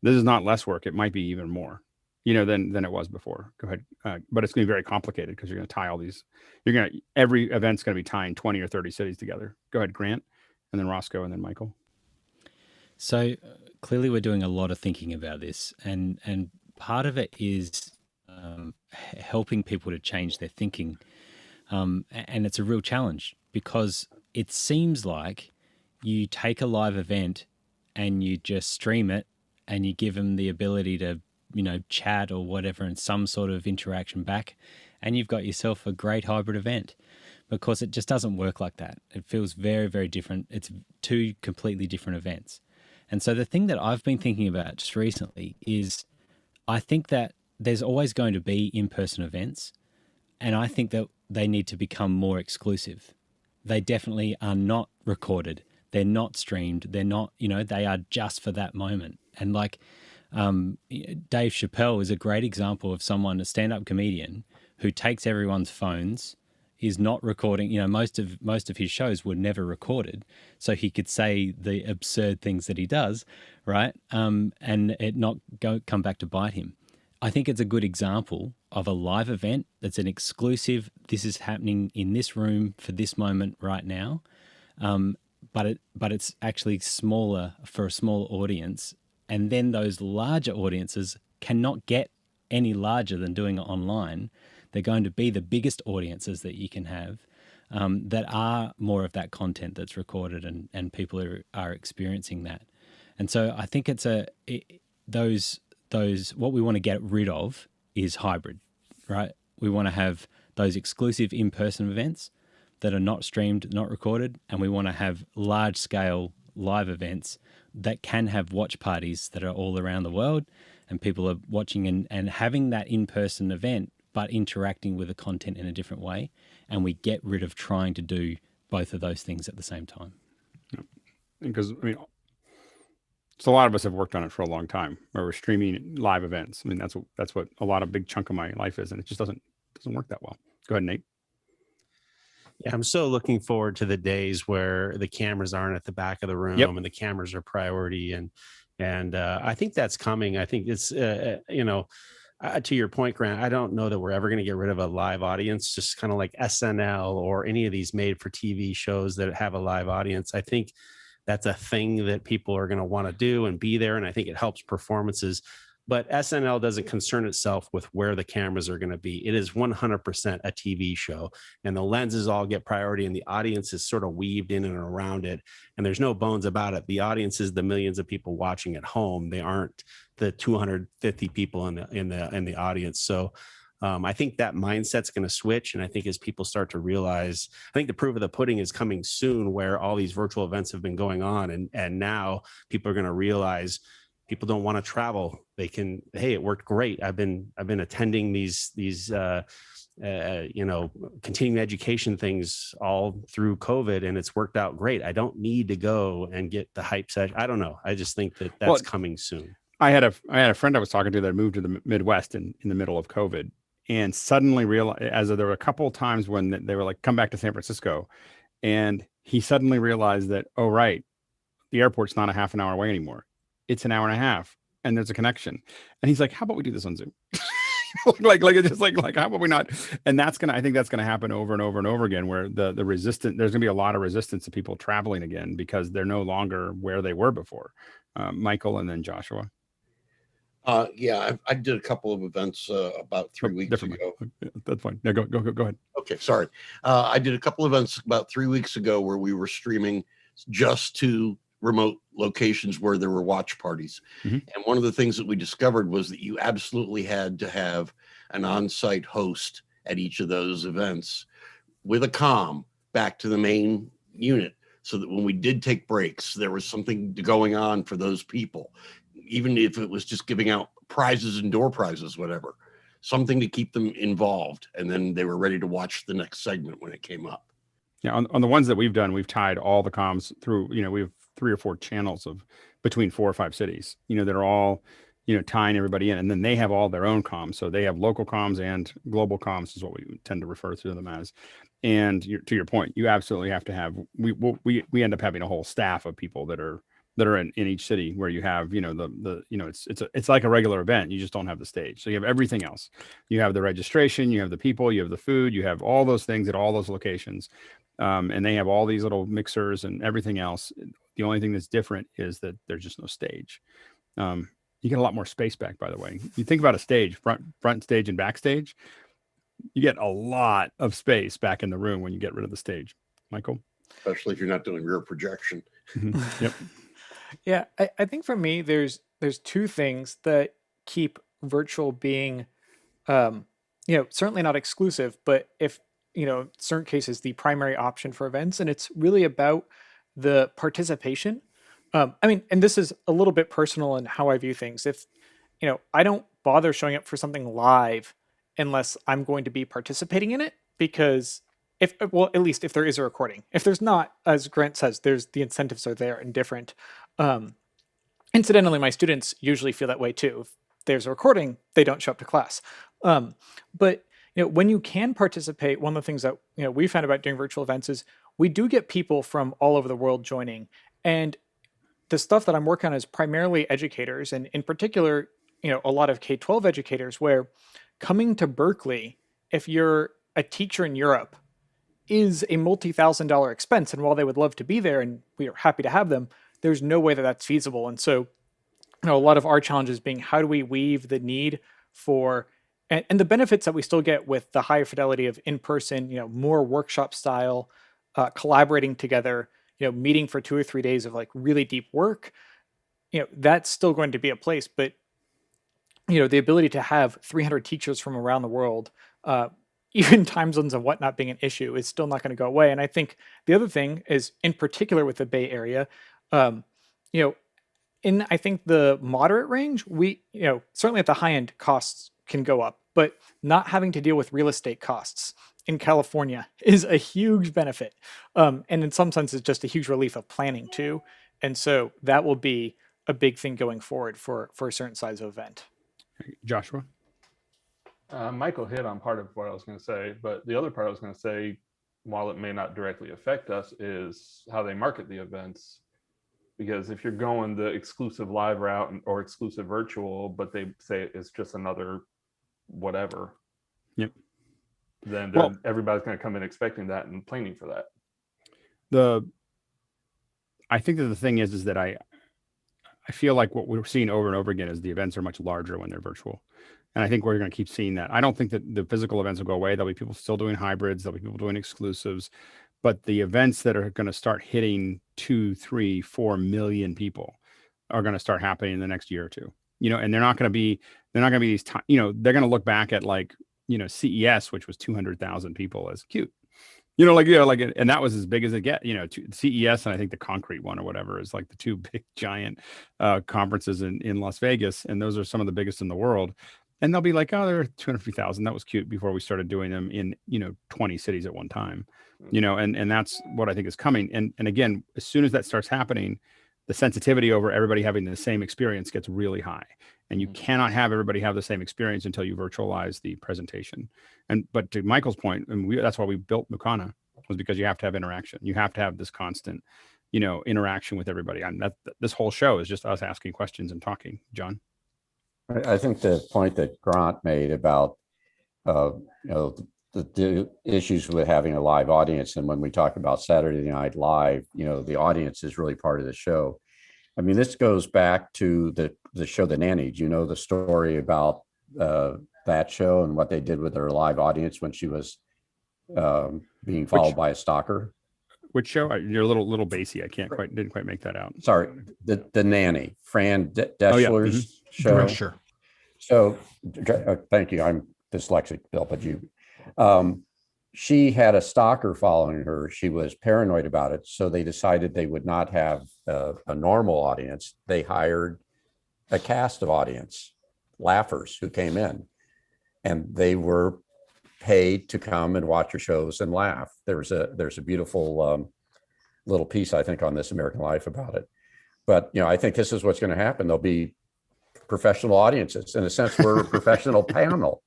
this is not less work. It might be even more, than it was before. Go ahead. But it's going to be very complicated because you're going to tie all these, every event's going to be tying 20 or 30 cities together. Go ahead, Grant, and then Roscoe, and then Michael. So clearly we're doing a lot of thinking about this, and part of it is helping people to change their thinking. And it's a real challenge because it seems like you take a live event and you just stream it and you give them the ability to, chat or whatever and some sort of interaction back, and you've got yourself a great hybrid event, because it just doesn't work like that. It feels very, very different. It's two completely different events. And so the thing that I've been thinking about just recently is I think that there's always going to be in-person events, and I think that they need to become more exclusive. They definitely are not recorded. They're not streamed. They're not, they are just for that moment. And like Dave Chappelle is a great example of someone, a stand-up comedian, who takes everyone's phones, is not recording. Most of his shows were never recorded, so he could say the absurd things that he does, right? And it not come back to bite him. I think it's a good example of a live event that's an exclusive. This is happening in this room for this moment right now, but it's actually smaller for a small audience, and then those larger audiences cannot get any larger than doing it online. They're going to be the biggest audiences that you can have, that are more of that content that's recorded and people are experiencing that. And so I think those what we want to get rid of is hybrid, right? We want to have those exclusive in-person events that are not streamed, not recorded, and we want to have large-scale live events that can have watch parties that are all around the world, and people are watching and having that in-person event, but interacting with the content in a different way. And we get rid of trying to do both of those things at the same time. Because I mean, so a lot of us have worked on it for a long time, where we're streaming live events. I mean, that's what a lot of big chunk of my life is, and it just doesn't work that well. Go ahead, Nate. Yeah, I'm so looking forward to the days where the cameras aren't at the back of the room and the cameras are priority, and I think that's coming. I think it's to your point, Grant, I don't know that we're ever going to get rid of a live audience, just kind of like SNL or any of these made for TV shows that have a live audience. I think that's a thing that people are going to want to do and be there. And I think it helps performances. But SNL doesn't concern itself with where the cameras are going to be. It is 100% a TV show, and the lenses all get priority, and the audience is sort of weaved in and around it. And there's no bones about it. The audience is the millions of people watching at home. They aren't the 250 people in the audience. So I think that mindset's going to switch. And I think as people start to realize, I think the proof of the pudding is coming soon, where all these virtual events have been going on, and now people are going to realize. People don't want to travel. They can, hey, it worked great. I've been attending these continuing education things all through COVID, and it's worked out great. I don't need to go and get the hype session. I don't know. I just think that's coming soon. I had a friend I was talking to that moved to the Midwest in the middle of COVID, and suddenly realized, as there were a couple of times when they were like, come back to San Francisco, and he suddenly realized that, oh, right, the airport's not a half an hour away anymore. It's an hour and a half, and there's a connection. And he's like, how about we do this on Zoom? like it's just like how about we not? And I think that's gonna happen over and over and over again, where the resistance, there's gonna be a lot of resistance to people traveling again, because they're no longer where they were before. Michael, and then Joshua. Yeah, I did a couple of events about 3 weeks ago. That's fine. Yeah, go ahead. Okay, sorry. I did a couple of events about 3 weeks ago where we were streaming just to remote locations where there were watch parties. Mm-hmm. And one of the things that we discovered was that you absolutely had to have an on-site host at each of those events with a comm back to the main unit, so that when we did take breaks, there was something going on for those people, even if it was just giving out prizes and door prizes, whatever, something to keep them involved. And then they were ready to watch the next segment when it came up. Yeah, on the ones that we've done, we've tied all the comms through, we have 3 or 4 channels of between 4 or 5 cities, that are all, tying everybody in, and then they have all their own comms. So they have local comms and global comms is what we tend to refer to them as. And to your point, you absolutely have to have, we end up having a whole staff of people that are in each city, where you have, it's like a regular event. You just don't have the stage. So you have everything else. You have the registration, you have the people, you have the food, you have all those things at all those locations. And they have all these little mixers and everything else. The only thing that's different is that there's just no stage. You get a lot more space back, by the way. You think about a stage, front stage and backstage, you get a lot of space back in the room when you get rid of the stage. Michael? Especially if you're not doing rear projection. Mm-hmm. Yep. Yeah, I think for me, there's 2 things that keep virtual being, certainly not exclusive, but if, certain cases, the primary option for events. And it's really about the participation. And this is a little bit personal in how I view things. If, I don't bother showing up for something live unless I'm going to be participating in it, because at least if there is a recording. If there's not, as Grant says, the incentives are there and different. Incidentally, my students usually feel that way too. If there's a recording, they don't show up to class. But when you can participate, one of the things that we found about doing virtual events is we do get people from all over the world joining. And the stuff that I'm working on is primarily educators, and in particular, a lot of K-12 educators, where coming to Berkeley, if you're a teacher in Europe, is a multi-$1,000 expense. And while they would love to be there, and we are happy to have them, there's no way that that's feasible. And so, a lot of our challenges being, how do we weave the need for, and the benefits that we still get with the higher fidelity of in-person, more workshop style, collaborating together, meeting for 2 or 3 days of like really deep work, that's still going to be a place. But, the ability to have 300 teachers from around the world, even time zones and whatnot being an issue, is still not going to go away. And I think the other thing is, in particular with the Bay Area, in I think the moderate range, we, certainly at the high end, costs can go up, but not having to deal with real estate costs in California is a huge benefit. And in some sense, it's just a huge relief of planning too. And so that will be a big thing going forward for a certain size of event. Joshua? Michael hit on part of what I was going to say, but the other part I was going to say, while it may not directly affect us, is how they market the events. Because if you're going the exclusive live route or exclusive virtual, but they say it's just another whatever, yep, then well, everybody's going to come in expecting that and planning for that. I think that the thing is that I feel like what we're seeing over and over again is the events are much larger when they're virtual. And I think we're going to keep seeing that. I don't think that the physical events will go away. There'll be people still doing hybrids. There'll be people doing exclusives. But the events that are going to start hitting 2, 3, 4 million people are going to start happening in the next year or two. And they're not going to be these time, they're going to look back at like, CES, which was 200,000 people, as cute. And that was as big as it get, CES, and I think the concrete one or whatever is like the two big giant conferences in Las Vegas. And those are some of the biggest in the world. And they'll be like, oh, there are 250,000. That was cute before we started doing them in, 20 cities at one time, and that's what I think is coming. And again, as soon as that starts happening, the sensitivity over everybody having the same experience gets really high. And you cannot have everybody have the same experience until you virtualize the presentation. But to Michael's point, and that's why we built Makana, was because you have to have interaction. You have to have this constant, interaction with everybody. This whole show is just us asking questions and talking. John? I think the point that Grant made about the issues with having a live audience, and when we talk about Saturday Night Live, the audience is really part of the show. I mean, this goes back to the show The Nanny. Do you know the story about that show and what they did with their live audience when she was being followed by a stalker? Which show? You're a little bassy. I didn't quite make that out. Sorry, the Nanny, Fran Deschler's show. Drescher. So, thank you. I'm dyslexic, Bill, but she had a stalker following her. She was paranoid about it, so they decided they would not have a normal audience. They hired a cast of audience, laughers, who came in, and they were paid to come and watch your shows and laugh. There's a beautiful little piece, I think, on This American Life about it. But I think this is what's going to happen. There'll be professional audiences. In a sense, we're a professional panel.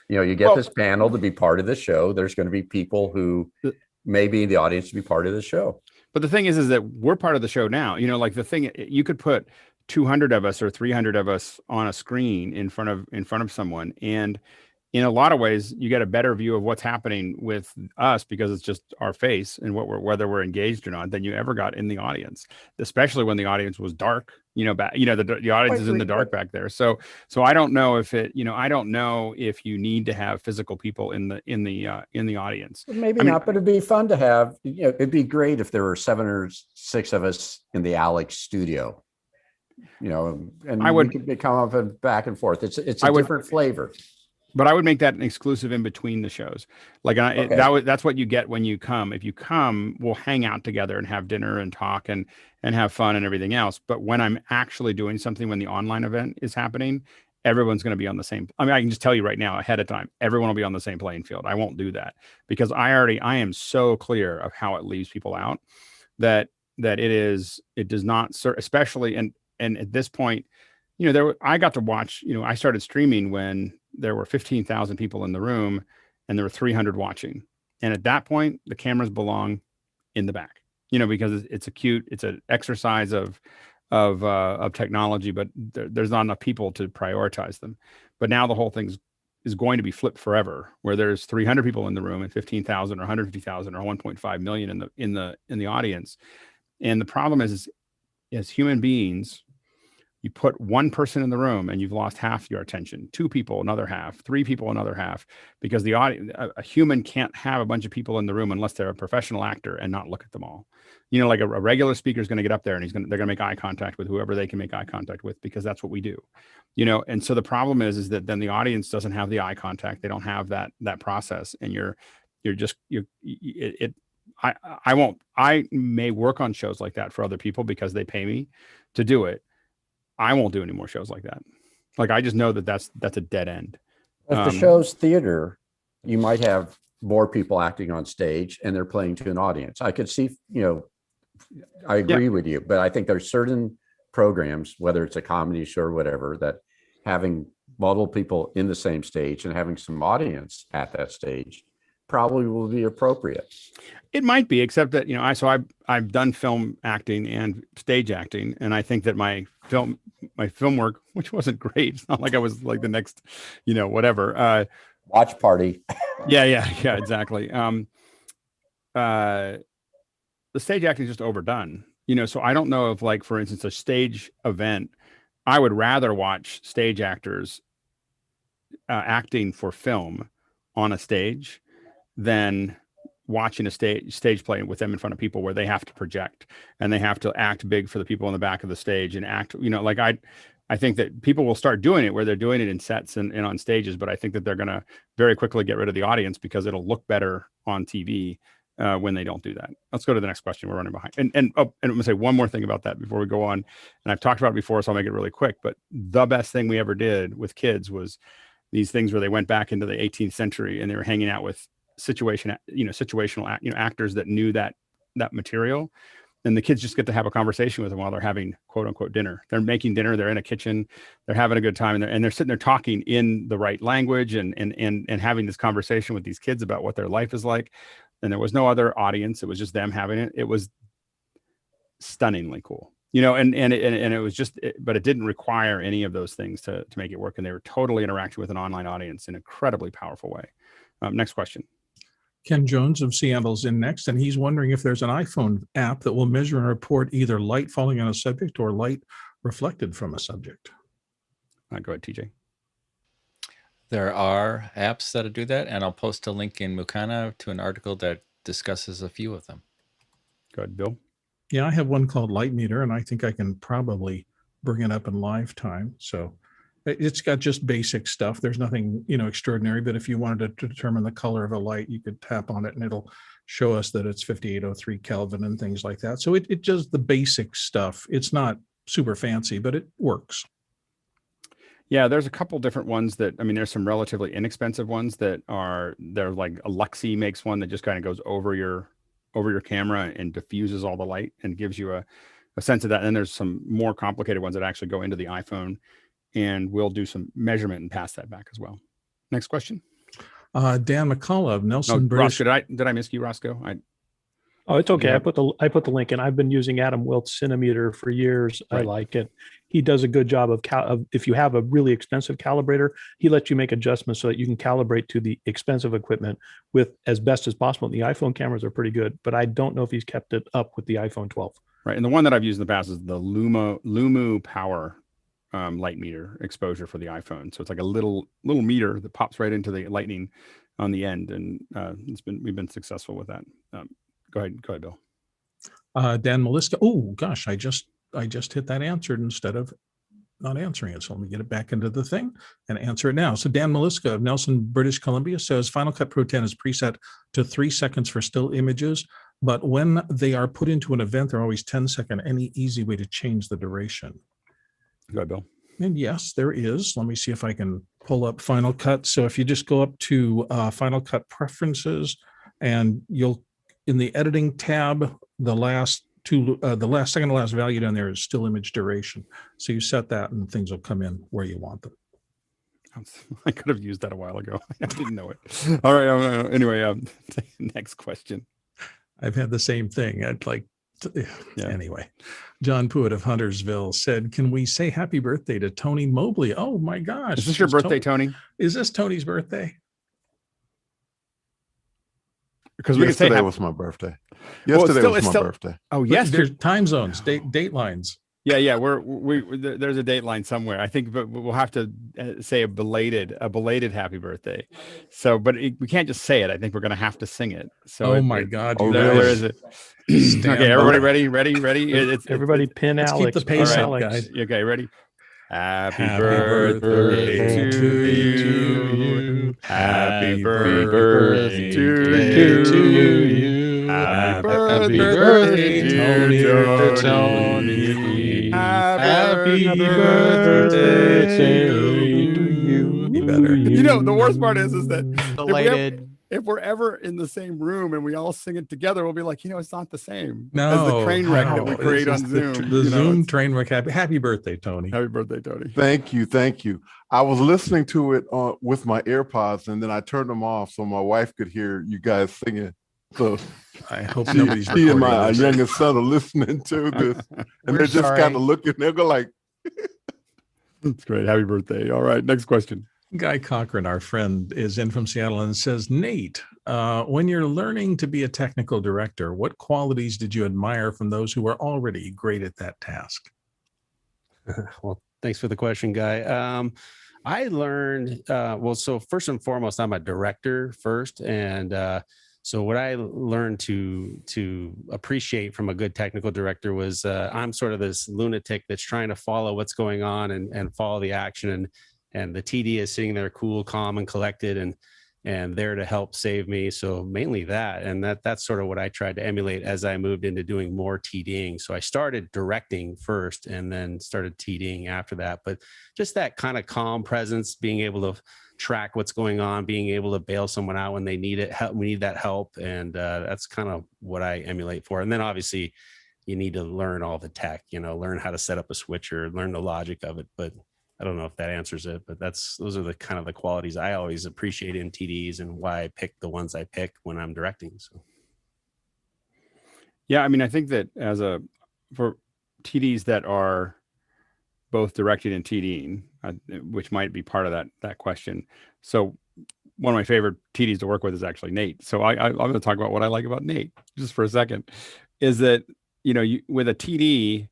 You get this panel to be part of the show. There's going to be people who may be in the audience to be part of the show. But the thing is that we're part of the show now. Like the thing, you could put 200 of us or 300 of us on a screen in front of someone, and in a lot of ways, you get a better view of what's happening with us because it's just our face and whether we're engaged or not than you ever got in the audience, especially when the audience was dark. The audience is in the dark back there. So I don't know if I don't know if you need to have physical people in the audience. Maybe not, but it'd be fun to have. It'd be great if there were 7 or 6 of us in the Alex studio. And I would come up and back and forth. It's a different flavor. But I would make that an exclusive in between the shows. That's what you get when you come. If you come, we'll hang out together and have dinner and talk and have fun and everything else. But when I'm actually doing something, when the online event is happening, everyone's going to be on the same. I mean, I can just tell you right now ahead of time, everyone will be on the same playing field. I won't do that because I am so clear of how it leaves people out that it does not, especially, and at this point, I got to watch, I started streaming when there were 15,000 people in the room and there were 300 watching. And at that point, the cameras belong in the back, because it's an exercise of technology, but there's not enough people to prioritize them. But now the whole thing is going to be flipped forever, where there's 300 people in the room and 15,000 or 150,000 or 1.5 million in the audience. And the problem is as human beings, you put one person in the room and you've lost half your attention, 2 people, another half, 3 people, another half, because the audience, a human can't have a bunch of people in the room unless they're a professional actor and not look at them all. Like a regular speaker is going to get up there and they're going to make eye contact with whoever they can make eye contact with, because that's what we do, and so the problem is that then the audience doesn't have the eye contact. They don't have that process. And I may work on shows like that for other people because they pay me to do it. I won't do any more shows like that. I just know that that's a dead end. If the show's theater, you might have more people acting on stage and they're playing to an audience. I could see, I agree with you, but I think there's certain programs, whether it's a comedy show or whatever, that having multiple people in the same stage and having some audience at that stage probably will be appropriate. It might be, except that, I've done film acting and stage acting. And I think that my film work, which wasn't great. It's not like I was like the next, whatever. Watch party. Yeah, exactly. The stage acting is just overdone, so I don't know if, like, for instance, a stage event, I would rather watch stage actors acting for film on a stage than watching a stage play with them in front of people where they have to project and they have to act big for the people in the back of the stage and act, like I think that people will start doing it where they're doing it in sets and on stages, but I think that they're going to very quickly get rid of the audience because it'll look better on TV when they don't do that. Let's go to the next question. We're running behind. And I'm going to say one more thing about that before we go on. And I've talked about it before, so I'll make it really quick, but the best thing we ever did with kids was these things where they went back into the 18th century and they were hanging out with situational actors that knew that material. And the kids just get to have a conversation with them while they're having quote unquote dinner. They're making dinner. They're in a kitchen. They're having a good time, and they're sitting there talking in the right language and having this conversation with these kids about what their life is like. And there was no other audience. It was just them having it. It was stunningly cool, and it was just, but it didn't require any of those things to make it work. And they were totally interacting with an online audience in an incredibly powerful way. Next question. Ken Jones of Seattle's in next, and he's wondering if there's an iPhone app that will measure and report either light falling on a subject or light reflected from a subject. Go ahead, TJ. There are apps that do that, and I'll post a link in Makana to an article that discusses a few of them. Go ahead, Bill. Yeah, I have one called Light Meter, and I think I can probably bring it up in live time. So it's got just basic stuff. There's nothing, extraordinary, but if you wanted to determine the color of a light, you could tap on it and it'll show us that it's 5803 Kelvin and things like that. So it does the basic stuff. It's not super fancy, but it works. Yeah, there's a couple different ones there's some relatively inexpensive ones they're like Alexi makes one that just kind of goes over your camera and diffuses all the light and gives you a sense of that. And then there's some more complicated ones that actually go into the iPhone and we'll do some measurement and pass that back as well. Next question. Dan McCullough of Nelson British. Roscoe, did I miss you, Roscoe? Oh, it's okay. Yeah. I put the link in. I've been using Adam Wilt's Cinemeter for years. Right. I like it. He does a good job of if you have a really expensive calibrator, he lets you make adjustments so that you can calibrate to the expensive equipment with as best as possible. The iPhone cameras are pretty good, but I don't know if he's kept it up with the iPhone 12. Right. And the one that I've used in the past is the Lumu Power light meter exposure for the iPhone. So it's like a little meter that pops right into the lightning on the end, and we've been successful with that. Go ahead, Bill. Dan Maliska. Oh gosh, I just hit that answered instead of not answering it. So let me get it back into the thing and answer it now. So Dan Maliska of Nelson, British Columbia says Final Cut Pro 10 is preset to 3 seconds for still images, but when they are put into an event, they're always 10 seconds. Any easy way to change the duration? Go ahead, Bill. And yes, there is. Let me see if I can pull up Final Cut. So if you just go up to Final Cut Preferences, and you'll, in the Editing tab, the second to last value down there is still image duration. So you set that, and things will come in where you want them. I could have used that a while ago. I didn't know it. All right. Anyway, next question. I've had the same thing. Anyway, John Pruitt of Huntersville said, can we say happy birthday to Tony Mobley? Oh my gosh. Is this your birthday, Tony? Is this Tony's birthday? Because yesterday was my birthday. Yesterday was my birthday. Oh, yes. There's time zones, date lines. Yeah. There's a date line somewhere. I think, but we'll have to say a belated happy birthday. So, but we can't just say it. I think we're going to have to sing it. So, oh my God! There is it. Okay, everybody, ready? Everybody, pin Alex. Keep the pace up, Alex. guys. Okay, ready? Happy birthday to you. Happy birthday to you. Happy birthday to Tony. Happy birthday to you. Be better. The worst part is that belated if we're ever in the same room and we all sing it together, we'll be like, it's not the same No, as the train wreck that we create on Zoom. The Zoom train wreck. Happy birthday, Tony. Happy birthday, Tony. Thank you. I was listening to it with my AirPods, and then I turned them off so my wife could hear you guys singing. So I hope nobody's she and my this. youngest son are listening to this, and they're just kind of looking. They'll go like, "That's great. Happy birthday." All right, next question. Guy Cochran, our friend, is in from Seattle and says, Nate, when you're learning to be a technical director, what qualities did you admire from those who were already great at that task? Well, thanks for the question, Guy. I learned, so first and foremost, I'm a director first. And so what I learned to appreciate from a good technical director was I'm sort of this lunatic that's trying to follow what's going on and follow the action. And the TD is sitting there cool, calm, and collected and there to help save me. So mainly that. And that's sort of what I tried to emulate as I moved into doing more TDing. So I started directing first and then started TDing after that. But just that kind of calm presence, being able to track what's going on, being able to bail someone out when they need it, we need that help. And that's kind of what I emulate for. And then obviously you need to learn all the tech, learn how to set up a switcher, learn the logic of it. But I don't know if that answers it, but those are the kind of the qualities I always appreciate in TDs and why I pick the ones I pick when I'm directing. So, yeah, I mean, I think that for TDs that are both directing and TDing, which might be part of that question. So, one of my favorite TDs to work with is actually Nate. So, I'm going to talk about what I like about Nate just for a second. Is that with a TD,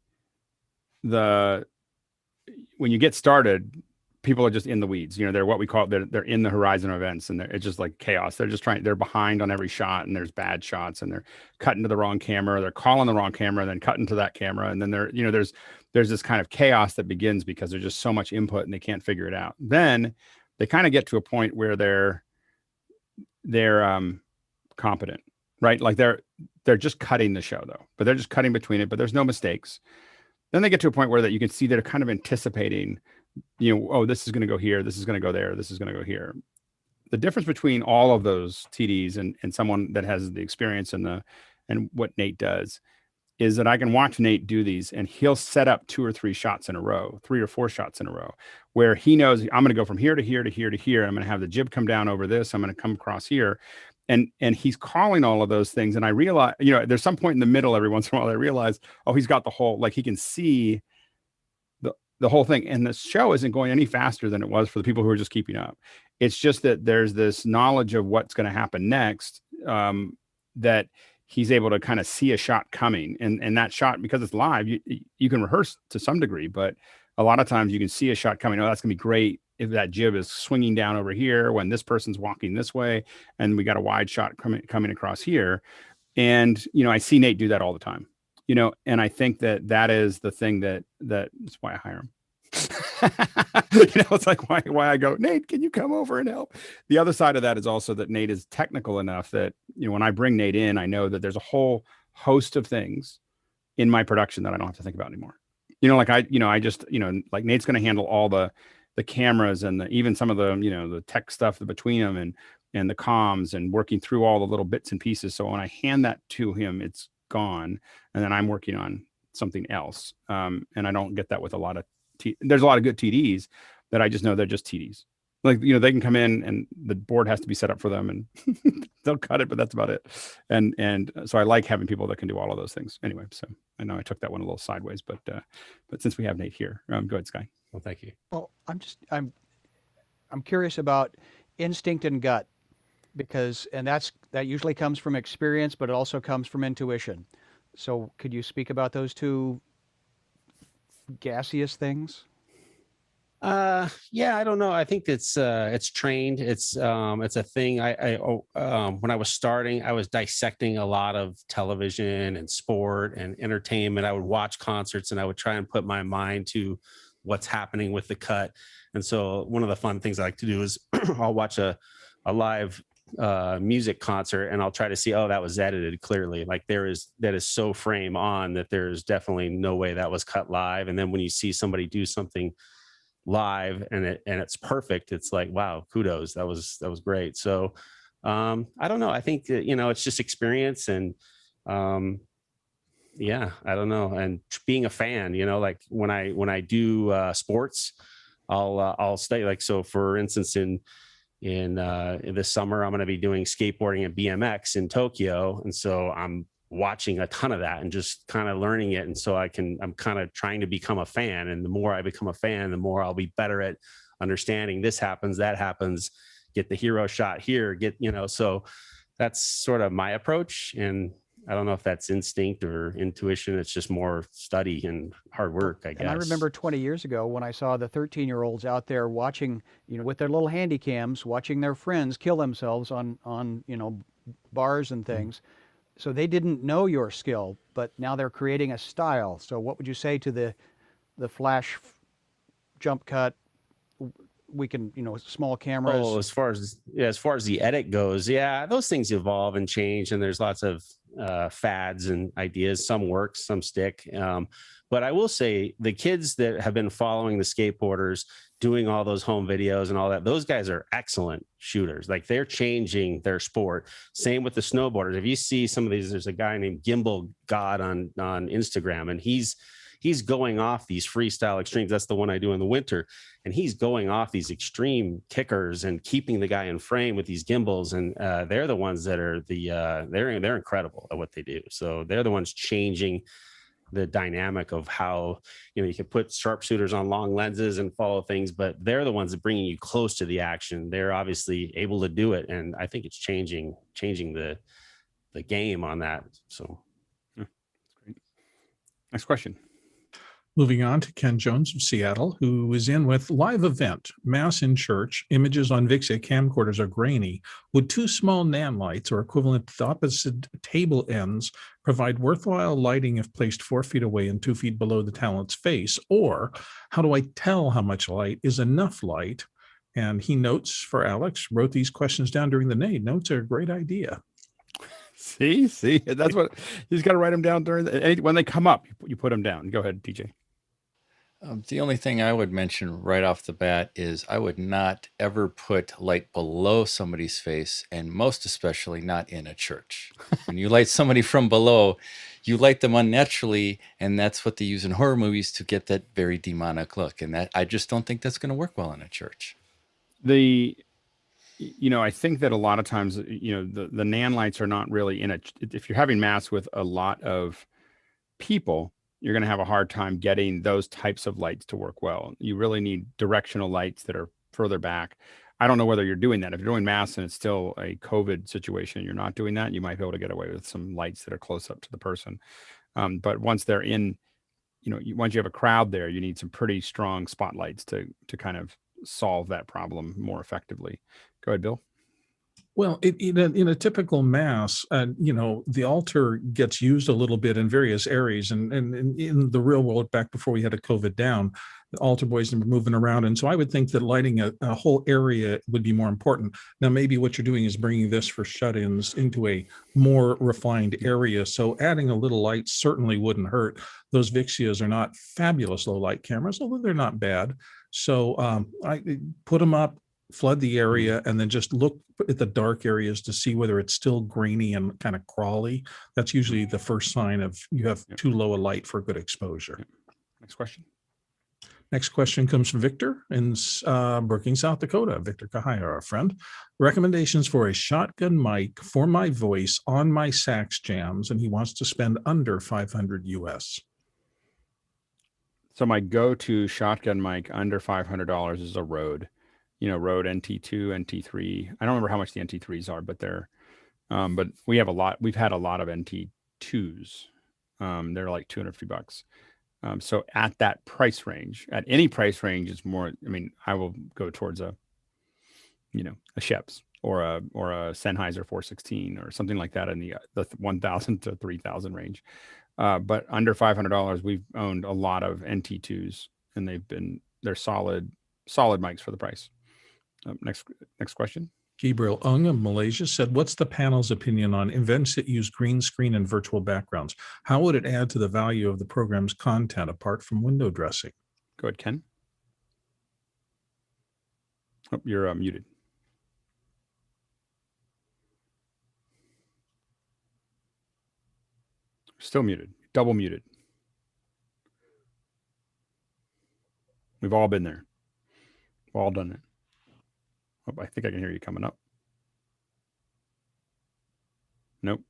when you get started, people are just in the weeds. They're what we call they're in the horizon of events, and it's just like chaos. They're behind on every shot, and there's bad shots, and they're cutting to the wrong camera. They're calling the wrong camera, and then cutting to that camera, and then there's this kind of chaos that begins because there's just so much input, and they can't figure it out. Then they kind of get to a point where they're competent, right? Like they're just cutting the show though, but they're just cutting between it, but there's no mistakes. Then they get to a point where that you can see they're kind of anticipating, this is going to go here, this is going to go there, this is going to go here. The difference between all of those TDs and someone that has the experience and what Nate does is that I can watch Nate do these, and he'll set up 2 or 3 shots in a row, 3 or 4 shots in a row, where he knows I'm going to go from here to here to here to here. I'm going to have the jib come down over this. I'm going to come across here. And he's calling all of those things. And I realize, there's some point in the middle every once in a while I realize, he's got the whole, like he can see the whole thing. And the show isn't going any faster than it was for the people who are just keeping up. It's just that there's this knowledge of what's going to happen next, that he's able to kind of see a shot coming. And that shot, because it's live, you can rehearse to some degree, but a lot of times you can see a shot coming. Oh, that's going to be great if that jib is swinging down over here when this person's walking this way, and we got a wide shot coming across here. And, I see Nate do that all the time, and I think that is the thing that's why I hire him. It's like why I go, Nate, can you come over and help? The other side of that is also that Nate is technical enough that, when I bring Nate in, I know that there's a whole host of things in my production that I don't have to think about anymore. I just, like Nate's going to handle all the cameras and even some of the, the tech stuff between them and the comms and working through all the little bits and pieces. So when I hand that to him, it's gone. And then I'm working on something else. And I don't get that with a lot of, there's a lot of good TDs that I just know they're just TDs. Like, they can come in and the board has to be set up for them and they'll cut it, but that's about it. And so I like having people that can do all of those things anyway. So I know I took that one a little sideways, but since we have Nate here, go ahead, Sky. Well, thank you. Well, I'm curious about instinct and gut, because that usually comes from experience, but it also comes from intuition. So could you speak about those two gaseous things? Yeah, I don't know. I think it's trained. It's a thing. When I was starting, I was dissecting a lot of television and sport and entertainment. I would watch concerts and I would try and put my mind to what's happening with the cut. And so one of the fun things I like to do is I'll watch a live music concert and I'll try to see, that was edited clearly. Like that is so frame on that there's definitely no way that was cut live. And then when you see somebody do something live and it's perfect, it's like, wow, kudos, that was great. So I don't know. I think that, it's just experience and, yeah, I don't know. And being a fan, like when I do sports, I'll stay, like, so for instance, in this summer, I'm going to be doing skateboarding and BMX in Tokyo. And so I'm watching a ton of that and just kind of learning it. And so I'm kind of trying to become a fan. And the more I become a fan, the more I'll be better at understanding this happens, that happens, get the hero shot here, so that's sort of my approach. And I don't know if that's instinct or intuition. It's just more study and hard work, I guess. And I remember 20 years ago when I saw the 13-year-olds out there watching, with their little handy cams, watching their friends kill themselves on bars and things. So they didn't know your skill, but now they're creating a style. So what would you say to the flash jump cut? We can, small cameras. Oh, as far as the edit goes, yeah, those things evolve and change, and there's lots of fads and ideas. Some work, some stick. But I will say the kids that have been following the skateboarders, doing all those home videos and all that, those guys are excellent shooters. Like, they're changing their sport. Same with the snowboarders. If you see some of these, there's a guy named Gimbal God on Instagram, and he's going off these freestyle extremes. That's the one I do in the winter. And he's going off these extreme kickers and keeping the guy in frame with these gimbals. And they're the ones that are they're incredible at what they do. So they're the ones changing the dynamic of how, you can put sharpshooters on long lenses and follow things, but they're the ones that bringing you close to the action. They're obviously able to do it. And I think it's changing the game on that. So that's great. Next question. Moving on to Ken Jones of Seattle, who is in with live event, mass in church, images on Vixia camcorders are grainy. Would two small NAN lights or equivalent to the opposite table ends provide worthwhile lighting if placed 4 feet away and 2 feet below the talent's face? Or how do I tell how much light is enough light? And he notes for Alex, wrote these questions down during the NAID. Notes are a great idea. See, that's what you just got to write them down when they come up. You put them down. Go ahead, DJ. The only thing I would mention right off the bat is I would not ever put light below somebody's face, and most especially not in a church. When you light somebody from below, you light them unnaturally, and that's what they use in horror movies to get that very demonic look. And that I just don't think that's going to work well in a church. I think that a lot of times, the NAN lights are not really if you're having mass with a lot of people, you're going to have a hard time getting those types of lights to work well. You really need directional lights that are further back. I don't know whether you're doing that. If you're doing mass and it's still a COVID situation, you're not doing that, you might be able to get away with some lights that are close up to the person. But once they're in, once you have a crowd there, you need some pretty strong spotlights to kind of solve that problem more effectively. Go ahead, Bill. Well, in a typical mass, the altar gets used a little bit in various areas, and in the real world, back before we had a COVID down, the altar boys were moving around, and so I would think that lighting a whole area would be more important. Now, maybe what you're doing is bringing this for shut-ins into a more refined area, so adding a little light certainly wouldn't hurt. Those Vixias are not fabulous low light cameras, although they're not bad. So I put them up, flood the area, and then just look at the dark areas to see whether it's still grainy and kind of crawly. That's usually the first sign of you have too low a light for good exposure. Next question. Next question comes from Victor in Brookings, South Dakota. Victor Kahaya, our friend. Recommendations for a shotgun mic for my voice on my sax jams, and he wants to spend under $500 US. So my go-to shotgun mic under $500 is a Rode. Rode NT2, NT3. I don't remember how much the NT3s are, but they're, but we've had a lot of NT2s. They're like $250. So at that price range, at any price range, it's more, I will go towards a Sheps or a Sennheiser 416 or something like that in the 1,000 to 3,000 range. But under $500, we've owned a lot of NT2s, and they're solid mics for the price. Next question. Gabriel Ung of Malaysia said, what's the panel's opinion on events that use green screen and virtual backgrounds? How would it add to the value of the program's content apart from window dressing? Go ahead, Ken. Oh, you're muted. Still muted. Double muted. We've all been there. We've all done it. Oh, I think I can hear you coming up. Nope.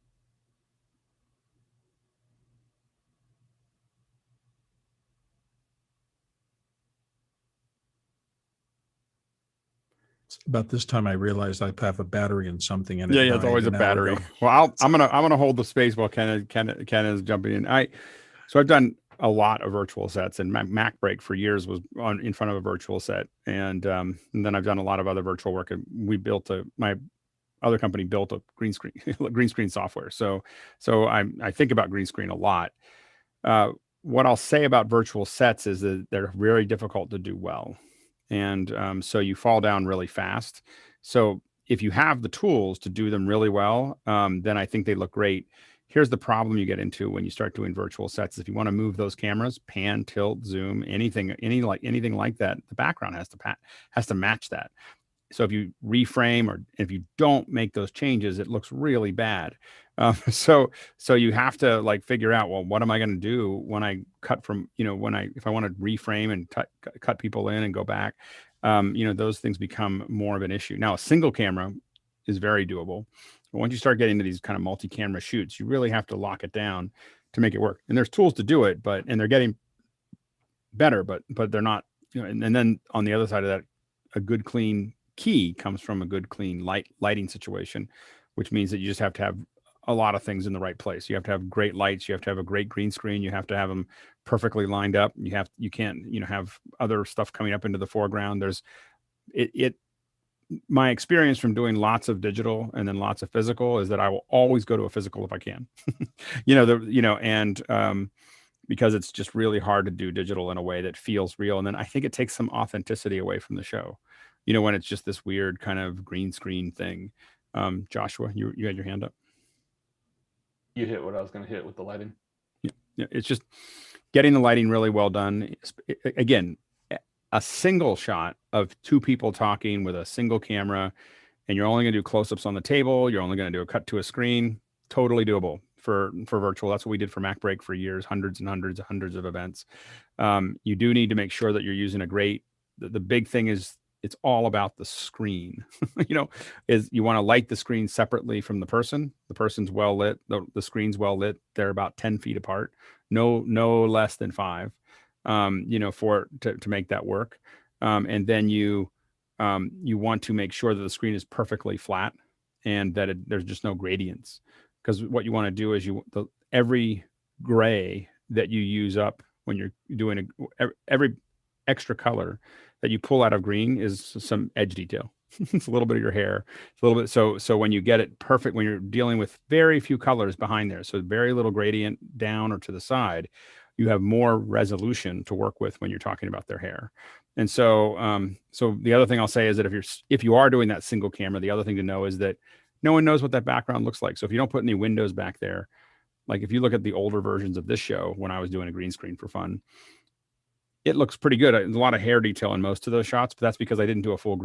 About this time, I realized I have a battery in something, and Yeah, it it's died always a an hour battery. ago. Well, I'm gonna hold the space while Ken is jumping in. So I've done a lot of virtual sets, and Mac Break for years was in front of a virtual set, and then I've done a lot of other virtual work. And my other company built a green screen software. So I think about green screen a lot. What I'll say about virtual sets is that they're very difficult to do well. And so you fall down really fast. So if you have the tools to do them really well, then I think they look great. Here's the problem you get into when you start doing virtual sets. If you want to move those cameras, pan, tilt, zoom, anything like that, the background has to match that. So if you reframe or if you don't make those changes, it looks really bad. So you have to like figure out, well, what am I going to do when I cut from, if I want to reframe and cut people in and go back, those things become more of an issue. Now, a single camera is very doable. But once you start getting into these kind of multi-camera shoots, you really have to lock it down to make it work. And there's tools to do it, and they're getting better, but they're not, and then on the other side of that, a good clean key comes from a good clean lighting situation, which means that you just have to have a lot of things in the right place. You have to have great lights, you have to have a great green screen, you have to have them perfectly lined up. You can't have other stuff coming up into the foreground. My experience from doing lots of digital and then lots of physical is that I will always go to a physical if I can. Because it's just really hard to do digital in a way that feels real. And then I think it takes some authenticity away from the show, when it's just this weird kind of green screen thing. Joshua, you had your hand up. You hit what I was going to hit with the lighting. Yeah, it's just getting the lighting really well done. Again, a single shot of two people talking with a single camera, and you're only going to do close-ups on the table. You're only going to do a cut to a screen. Totally doable for virtual. That's what we did for Mac Break for years, hundreds of events. You do need to make sure that you're using the big thing is it's all about the screen. Is you want to light the screen separately from the person. The person's well lit. The screen's well lit. They're about 10 feet apart. No less than 5. To make that work. And then you want to make sure that the screen is perfectly flat and that there's just no gradients. Because what you want to do is every gray that you use up when you're doing every extra color that you pull out of green is some edge detail. It's a little bit of your hair. It's a little bit. So when you get it perfect, when you're dealing with very few colors behind there, so very little gradient down or to the side, you have more resolution to work with when you're talking about their hair. And so the other thing I'll say is that if you are doing that single camera, the other thing to know is that no one knows what that background looks like. So if you don't put any windows back there, like if you look at the older versions of this show, when I was doing a green screen for fun, it looks pretty good. There's a lot of hair detail in most of those shots, but that's because I didn't do a full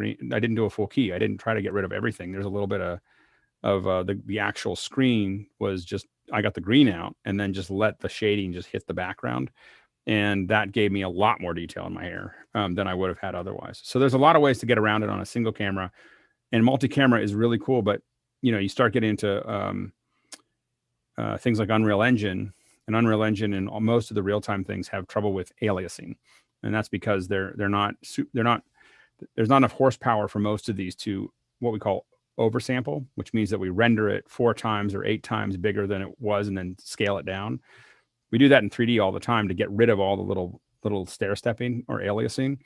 key. I didn't try to get rid of everything. There's a little bit of the actual screen was just, I got the green out and then just let the shading just hit the background. And that gave me a lot more detail in my hair than I would have had otherwise. So there's a lot of ways to get around it on a single camera, and multi-camera is really cool. But, you start getting into things like Unreal Engine, and most of the real-time things have trouble with aliasing. And that's because there's not enough horsepower for most of these to what we call oversample, which means that we render it 4 times or 8 times bigger than it was and then scale it down. We do that in 3D all the time to get rid of all the little stair stepping or aliasing,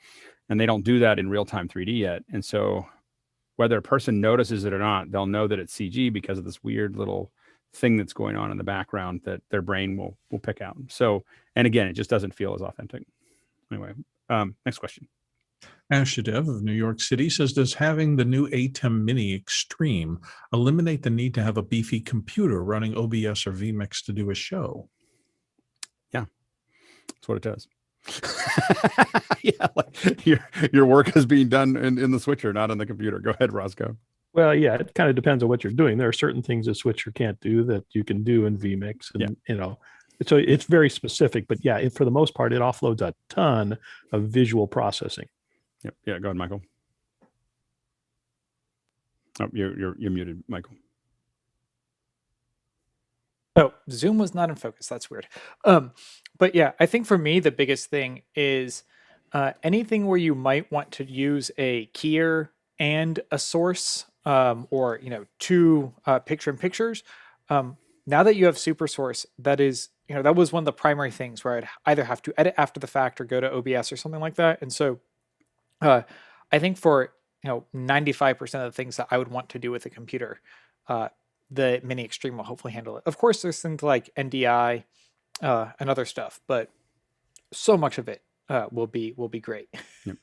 and they don't do that in real-time 3D yet. And so whether a person notices it or not, they'll know that it's CG because of this weird little thing that's going on in the background that their brain will pick out. So, and again, it just doesn't feel as authentic. Anyway, next question. Ashadev of New York City says, does having the new ATEM Mini Extreme eliminate the need to have a beefy computer running OBS or vMix to do a show? Yeah, that's what it does. Yeah, like your work is being done in the switcher, not on the computer. Go ahead, Roscoe. Well, yeah, it kind of depends on what you're doing. There are certain things a switcher can't do that you can do in vMix, and So it's very specific, but yeah, for the most part, it offloads a ton of visual processing. Yep. Yeah. Go ahead, Michael. Oh, you're muted, Michael. Oh, Zoom was not in focus. That's weird. But yeah, I think for me, the biggest thing is anything where you might want to use a keyer and a source, or two picture-in-pictures. Now that you have super source, that is, that was one of the primary things where I'd either have to edit after the fact or go to OBS or something like that. And so I think for 95% of the things that I would want to do with a computer, the Mini Extreme will hopefully handle it. Of course, there's things like NDI and other stuff, but so much of it will be great. Yep.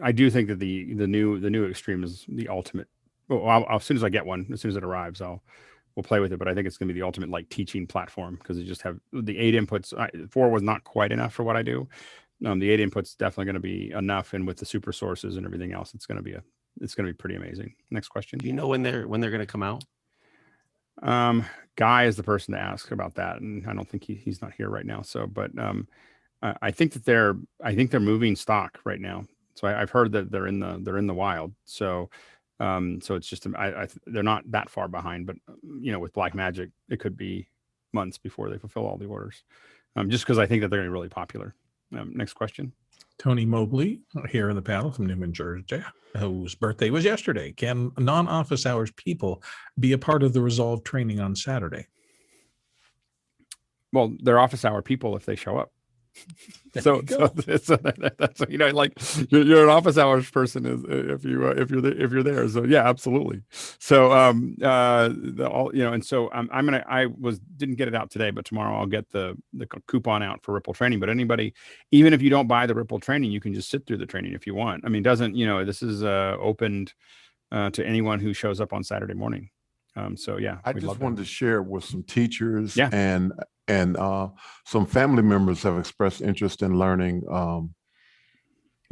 I do think that the new Extreme is the ultimate. Well, as soon as I get one, as soon as it arrives, we'll play with it. But I think it's going to be the ultimate like teaching platform because you just have the 8 inputs. 4 was not quite enough for what I do. The 8 inputs definitely going to be enough, and with the super sources and everything else, it's going to be pretty amazing. Next question. Do you know when they're going to come out? Guy is the person to ask about that, and I don't think he's not here right now. So, but I think that they're moving stock right now. So I've heard that they're in the wild. So it's just they're not that far behind, but with Blackmagic, it could be months before they fulfill all the orders. Just because I think that they're going to be really popular. Next question. Tony Mobley here in the panel from Newman, Georgia, whose birthday was yesterday. Can non-office hours people be a part of the Resolve training on Saturday? Well, they're office hour people if they show up. So that's like you're an office hours person if you're there. So yeah, absolutely. So and so I didn't get it out today, but tomorrow I'll get the coupon out for Ripple training. But anybody, even if you don't buy the Ripple training, you can just sit through the training if you want. I mean, this is opened to anyone who shows up on Saturday morning. So yeah, I just wanted to share with some teachers and some family members have expressed interest in learning.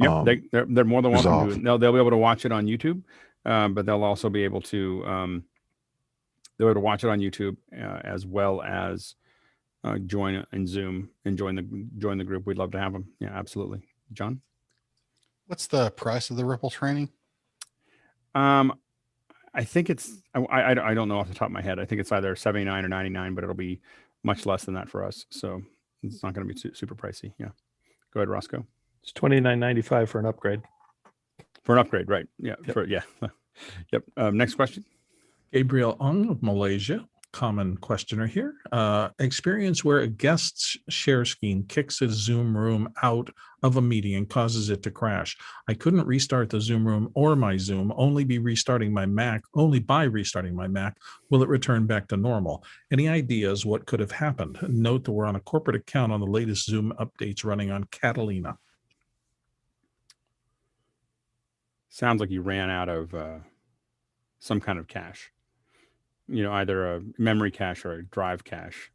They're more than welcome to. They'll be able to watch it on YouTube, but they'll also be able to watch it on YouTube as well as join in Zoom and join the group. We'd love to have them. Yeah, absolutely. John, what's the price of the Ripple training? I think it's I don't know off the top of my head. I think it's either $79 or $99, but it'll be much less than that for us. So it's not going to be super pricey. Yeah. Go ahead, Roscoe. It's $29.95 for an upgrade. For an upgrade, right? Yeah. Yep. Yep. Next question. Gabriel Ong of Malaysia. Common questioner here. Experience where a guest's share scheme kicks a Zoom room out of a meeting and causes it to crash. I couldn't restart the Zoom room or my Zoom, only by restarting my Mac. Will it return back to normal? Any ideas what could have happened? Note that we're on a corporate account on the latest Zoom updates running on Catalina. Sounds like you ran out of some kind of cache. Either a memory cache or a drive cache.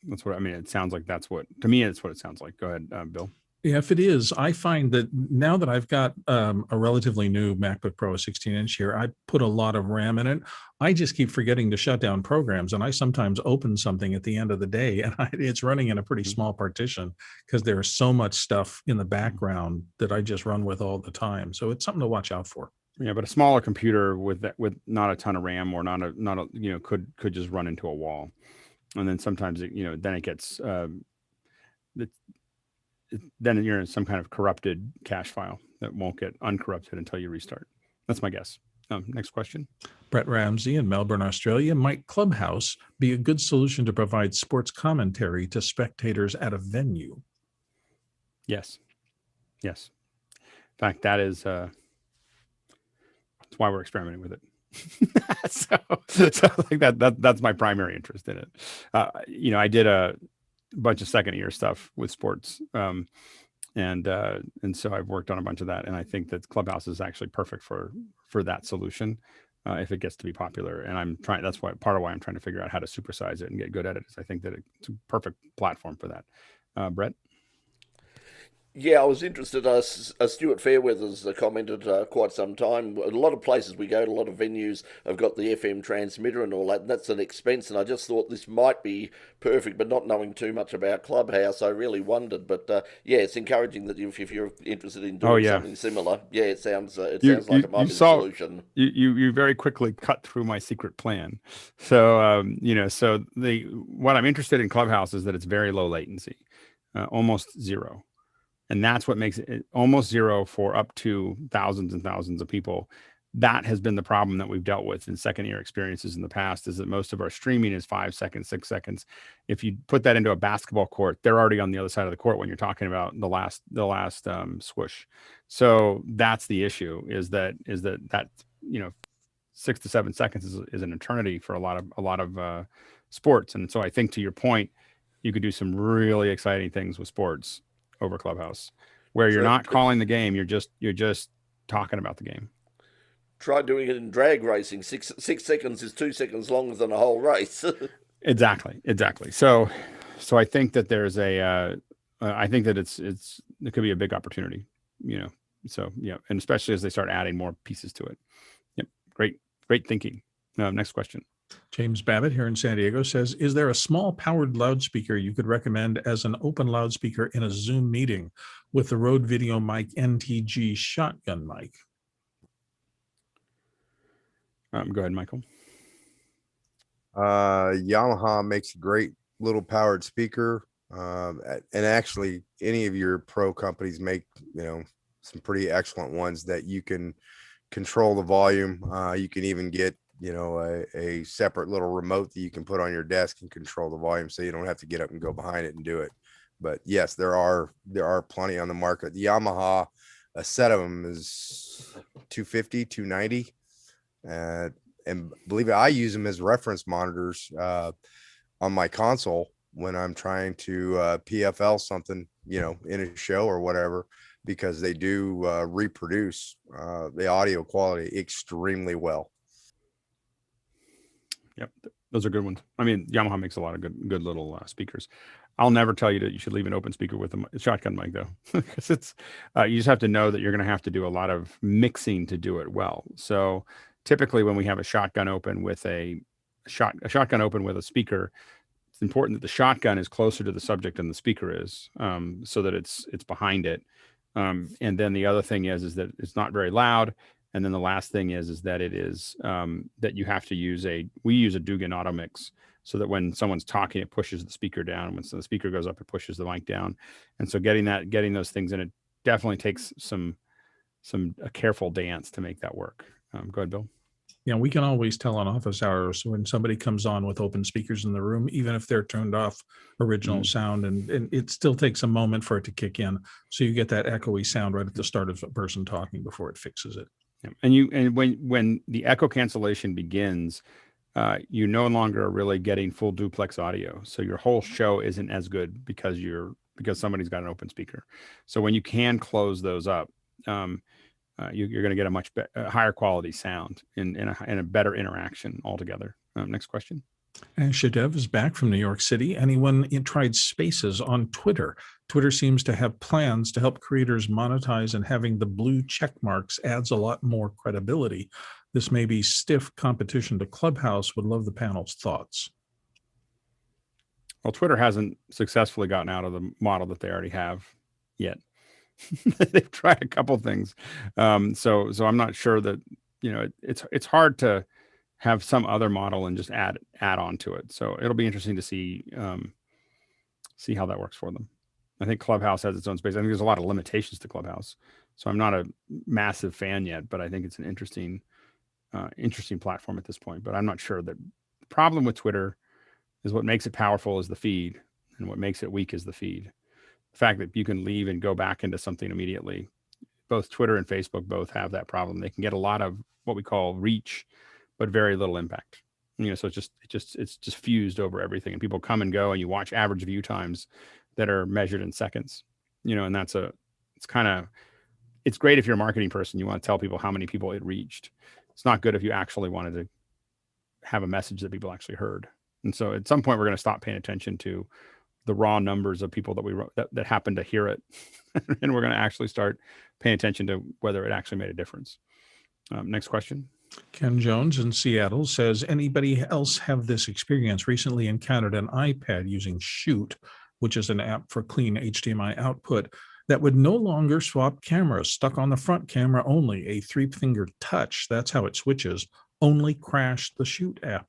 That's what I mean. It sounds like that's what it sounds like. Go ahead, Bill. Yeah, if it is, I find that now that I've got a relatively new MacBook Pro 16-inch here, I put a lot of RAM in it. I just keep forgetting to shut down programs, and I sometimes open something at the end of the day, and it's running in a pretty small partition because there's so much stuff in the background that I just run with all the time. So it's something to watch out for. Yeah, but a smaller computer with not a ton of RAM or not a could just run into a wall, and then sometimes then it gets then you're in some kind of corrupted cache file that won't get uncorrupted until you restart. That's my guess. Next question. Brett Ramsey in Melbourne, Australia. Might Clubhouse be a good solution to provide sports commentary to spectators at a venue? Yes. In fact, that is. That's why we're experimenting with it. so like that's my primary interest in it. I did a bunch of second year stuff with sports, and so I've worked on a bunch of that, and I think that Clubhouse is actually perfect for that solution if it gets to be popular. And that's part of why I'm trying to figure out how to supersize it and get good at it. Is I think that it's a perfect platform for that. Brett. Yeah, I was interested. Stuart Fairweather's commented quite some time. A lot of places we go to, a lot of venues have got the FM transmitter and all that, and that's an expense. And I just thought this might be perfect, but not knowing too much about Clubhouse, I really wondered. But yeah, it's encouraging that if you're interested in Oh doing yeah, something similar, yeah, it sounds like it might you be the saw solution. you very quickly cut through my secret plan. So so the what I'm interested in Clubhouse is that it's very low latency, almost zero. And that's what makes it almost zero for up to thousands and thousands of people. That has been the problem that we've dealt with in second year experiences in the past, is that most of our streaming is 5 seconds, 6 seconds. If you put that into a basketball court, they're already on the other side of the court when you're talking about the last swoosh. So that's the issue, is that 6 to 7 seconds is an eternity for a lot of sports. And so I think, to your point, you could do some really exciting things with sports over Clubhouse, where you're not calling the game, you're just talking about the game. Try doing it in drag racing. 6 seconds is 2 seconds longer than a whole race. Exactly. So I think that there's I think that it could be a big opportunity, So yeah, and especially as they start adding more pieces to it. Yep, great thinking. Next question. James Babbitt here in San Diego says, is there a small powered loudspeaker you could recommend as an open loudspeaker in a Zoom meeting with the Rode Video Mic NTG shotgun mic? Go ahead, Michael. Yamaha makes a great little powered speaker. And actually any of your pro companies make, some pretty excellent ones that you can control the volume. You can even get, a separate little remote that you can put on your desk and control the volume, so you don't have to get up and go behind it and do it. But yes, there are plenty on the market. The Yamaha, a set of them is $250, $290. And believe it, I use them as reference monitors on my console when I'm trying to PFL something, in a show or whatever, because they do reproduce the audio quality extremely well. Yep, those are good ones. I mean, Yamaha makes a lot of good little speakers. I'll never tell you that you should leave an open speaker with a shotgun mic, though, because it's you just have to know that you're going to have to do a lot of mixing to do it well. So typically, when we have a shotgun open with a shotgun open with a speaker, it's important that the shotgun is closer to the subject than the speaker is, so that it's behind it. And then the other thing is that it's not very loud. And then the last thing is that it is that you have to we use a Dugan auto mix, so that when someone's talking, it pushes the speaker down. And when the speaker goes up, it pushes the mic down. And so getting those things in, it definitely takes a careful dance to make that work. Go ahead, Bill. Yeah, we can always tell on office hours when somebody comes on with open speakers in the room, even if they're turned off original sound, and it still takes a moment for it to kick in. So you get that echoey sound right at the start of a person talking before it fixes it. And when the echo cancellation begins, you no longer are really getting full duplex audio. So your whole show isn't as good because somebody's got an open speaker. So when you can close those up, you're going to get a much higher quality sound and a better interaction altogether. Next question. And Shadev is back from New York City. Anyone tried Spaces on Twitter? Twitter seems to have plans to help creators monetize, and having the blue check marks adds a lot more credibility. This may be stiff competition to Clubhouse. Would love the panel's thoughts. Well, Twitter hasn't successfully gotten out of the model that they already have yet. They've tried a couple things. So I'm not sure that, it's hard to have some other model and just add on to it. So it'll be interesting to see how that works for them. I think Clubhouse has its own space. I think there's a lot of limitations to Clubhouse. So I'm not a massive fan yet, but I think it's an interesting platform at this point. But I'm not sure that the problem with Twitter is what makes it powerful is the feed, and what makes it weak is the feed. The fact that you can leave and go back into something immediately. Both Twitter and Facebook both have that problem. They can get a lot of what we call reach, but very little impact. So it's just fused over everything, and people come and go, and you watch average view times that are measured in seconds. And it's great if you're a marketing person, you want to tell people how many people it reached. It's not good if you actually wanted to have a message that people actually heard. And so at some point we're going to stop paying attention to the raw numbers of people that we wrote that happen to hear it, and we're going to actually start paying attention to whether it actually made a difference. Next question. Ken Jones in Seattle says, anybody else have this experience? Recently encountered an iPad using Shoot, which is an app for clean HDMI output, that would no longer swap cameras, stuck on the front camera only, a 3-finger touch. That's how it switches. Only crashed the Shoot app.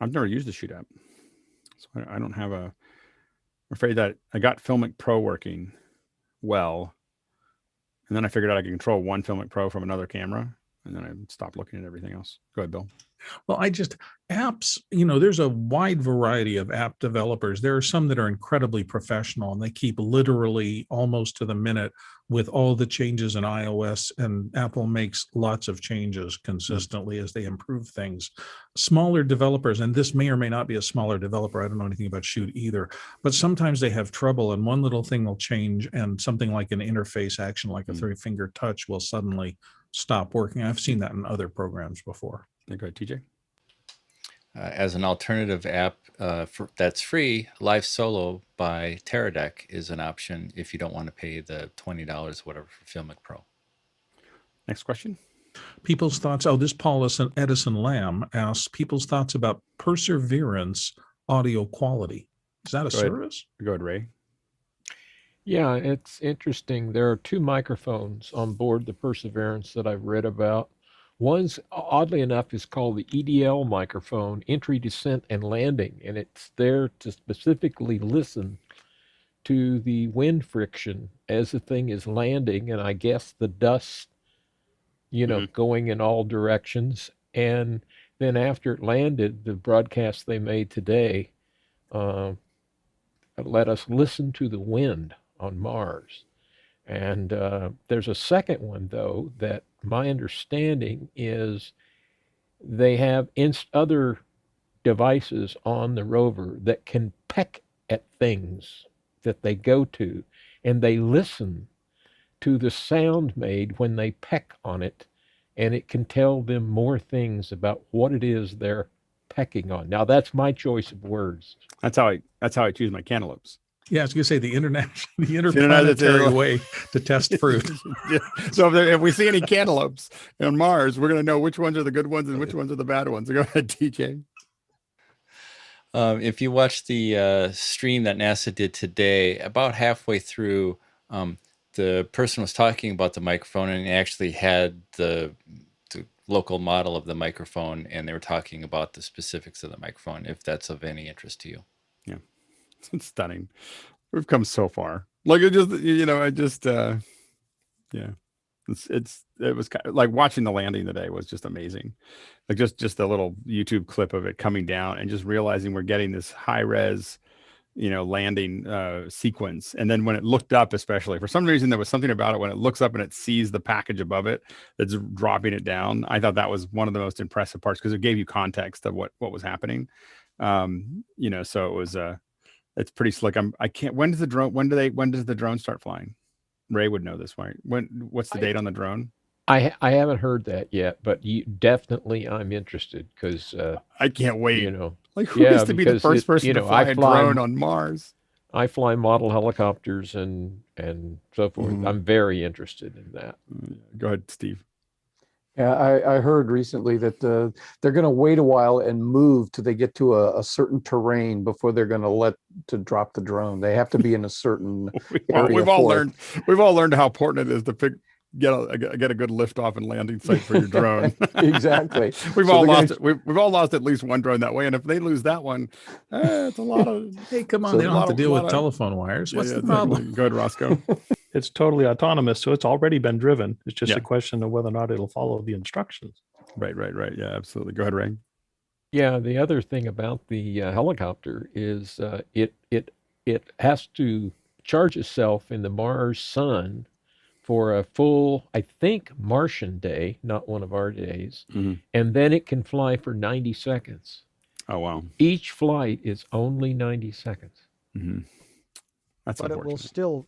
I've never used the Shoot app, so I don't have I'm afraid that I got Filmic Pro working well, and then I figured out I could control one Filmic Pro from another camera, and then I stopped looking at everything else. Go ahead, Bill. Well, apps, there's a wide variety of app developers. There are some that are incredibly professional, and they keep literally almost to the minute with all the changes in iOS, and Apple makes lots of changes consistently as they improve things. Smaller developers, and this may or may not be a smaller developer, I don't know anything about Shoot either, but sometimes they have trouble, and one little thing will change, and something like an interface action, like a 3-finger touch, will suddenly stop working. I've seen that in other programs before. Go ahead, TJ. As an alternative app that's free, Live Solo by Teradek is an option if you don't want to pay the $20 whatever for Filmic Pro. Next question. People's thoughts. This Paul Edison Lamb asks people's thoughts about Perseverance audio quality. Is that a service? Go ahead, Ray. Yeah, it's interesting. There are 2 microphones on board the Perseverance that I've read about. One's, oddly enough, is called the EDL microphone, entry, descent, and landing, and it's there to specifically listen to the wind friction as the thing is landing, and I guess the dust, going in all directions. And then after it landed, the broadcast they made today let us listen to the wind on Mars. And there's a second one, though, that my understanding is they have other devices on the rover that can peck at things that they go to, and they listen to the sound made when they peck on it, and it can tell them more things about what it is they're pecking on. Now, that's my choice of words. That's how I choose my cantaloupes. Yeah, I was going to say the interplanetary way to test fruit. Yeah. So if we see any cantaloupes on Mars, we're going to know which ones are the good ones and which ones are the bad ones. Go ahead, TJ. If you watch the stream that NASA did today, about halfway through, the person was talking about the microphone, and actually had the local model of the microphone, and they were talking about the specifics of the microphone, if that's of any interest to you. Yeah. It's stunning. We've come so far. Like it was kind of like watching the landing today was just amazing. Like just a little YouTube clip of it coming down and just realizing we're getting this high res, landing sequence. And then when it looked up, especially for some reason, there was something about it when it looks up and it sees the package above it that's dropping it down. I thought that was one of the most impressive parts because it gave you context of what was happening. So it was it's pretty slick. When does the drone start flying? Ray would know this, right? What's the date on the drone? I haven't heard that yet, but I'm interested because I can't wait. Who needs to be the first person to fly a drone on Mars? I fly model helicopters and so forth. Mm-hmm. I'm very interested in that. Go ahead, Steve. Yeah, I heard recently that they're going to wait a while and move till they get to a certain terrain before they're going to drop the drone. They have to be in a certain area. We've all learned how important it is to get a good liftoff and landing site for your drone. Exactly. We've all lost at least one drone that way, and if they lose that one, it's a lot of. Hey, come on! They don't have to deal with telephone wires. What's the problem? Go ahead, Roscoe. It's totally autonomous, so it's already been driven. It's just a question of whether or not it'll follow the instructions. Right. Yeah, absolutely. Go ahead, Ray. Yeah, the other thing about the helicopter is it has to charge itself in the Mars sun for a full, I think, Martian day, not one of our days, and then it can fly for 90 seconds. Oh, wow. Each flight is only 90 seconds. Mm-hmm. That's but it will still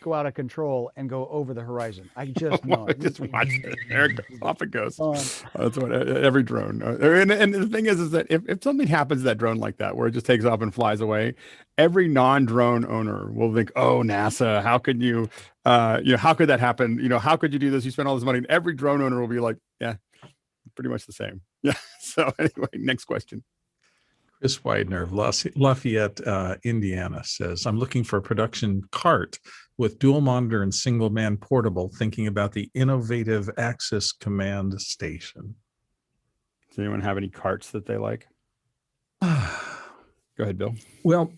go out of control and go over the horizon. I just know it. Just watch it. There it goes. Off it goes. That's what every drone. And the thing is that if something happens to that drone like that, where it just takes off and flies away, every non-drone owner will think, "Oh, NASA, how could you, how could that happen? How could you do this? You spent all this money." And every drone owner will be like, "Yeah, pretty much the same." Yeah. So anyway, next question. Chris Widener of Lafayette, Indiana says, I'm looking for a production cart with dual monitor and single man portable, thinking about the innovative Axis Command Station. Does anyone have any carts that they like? Go ahead, Bill. Well,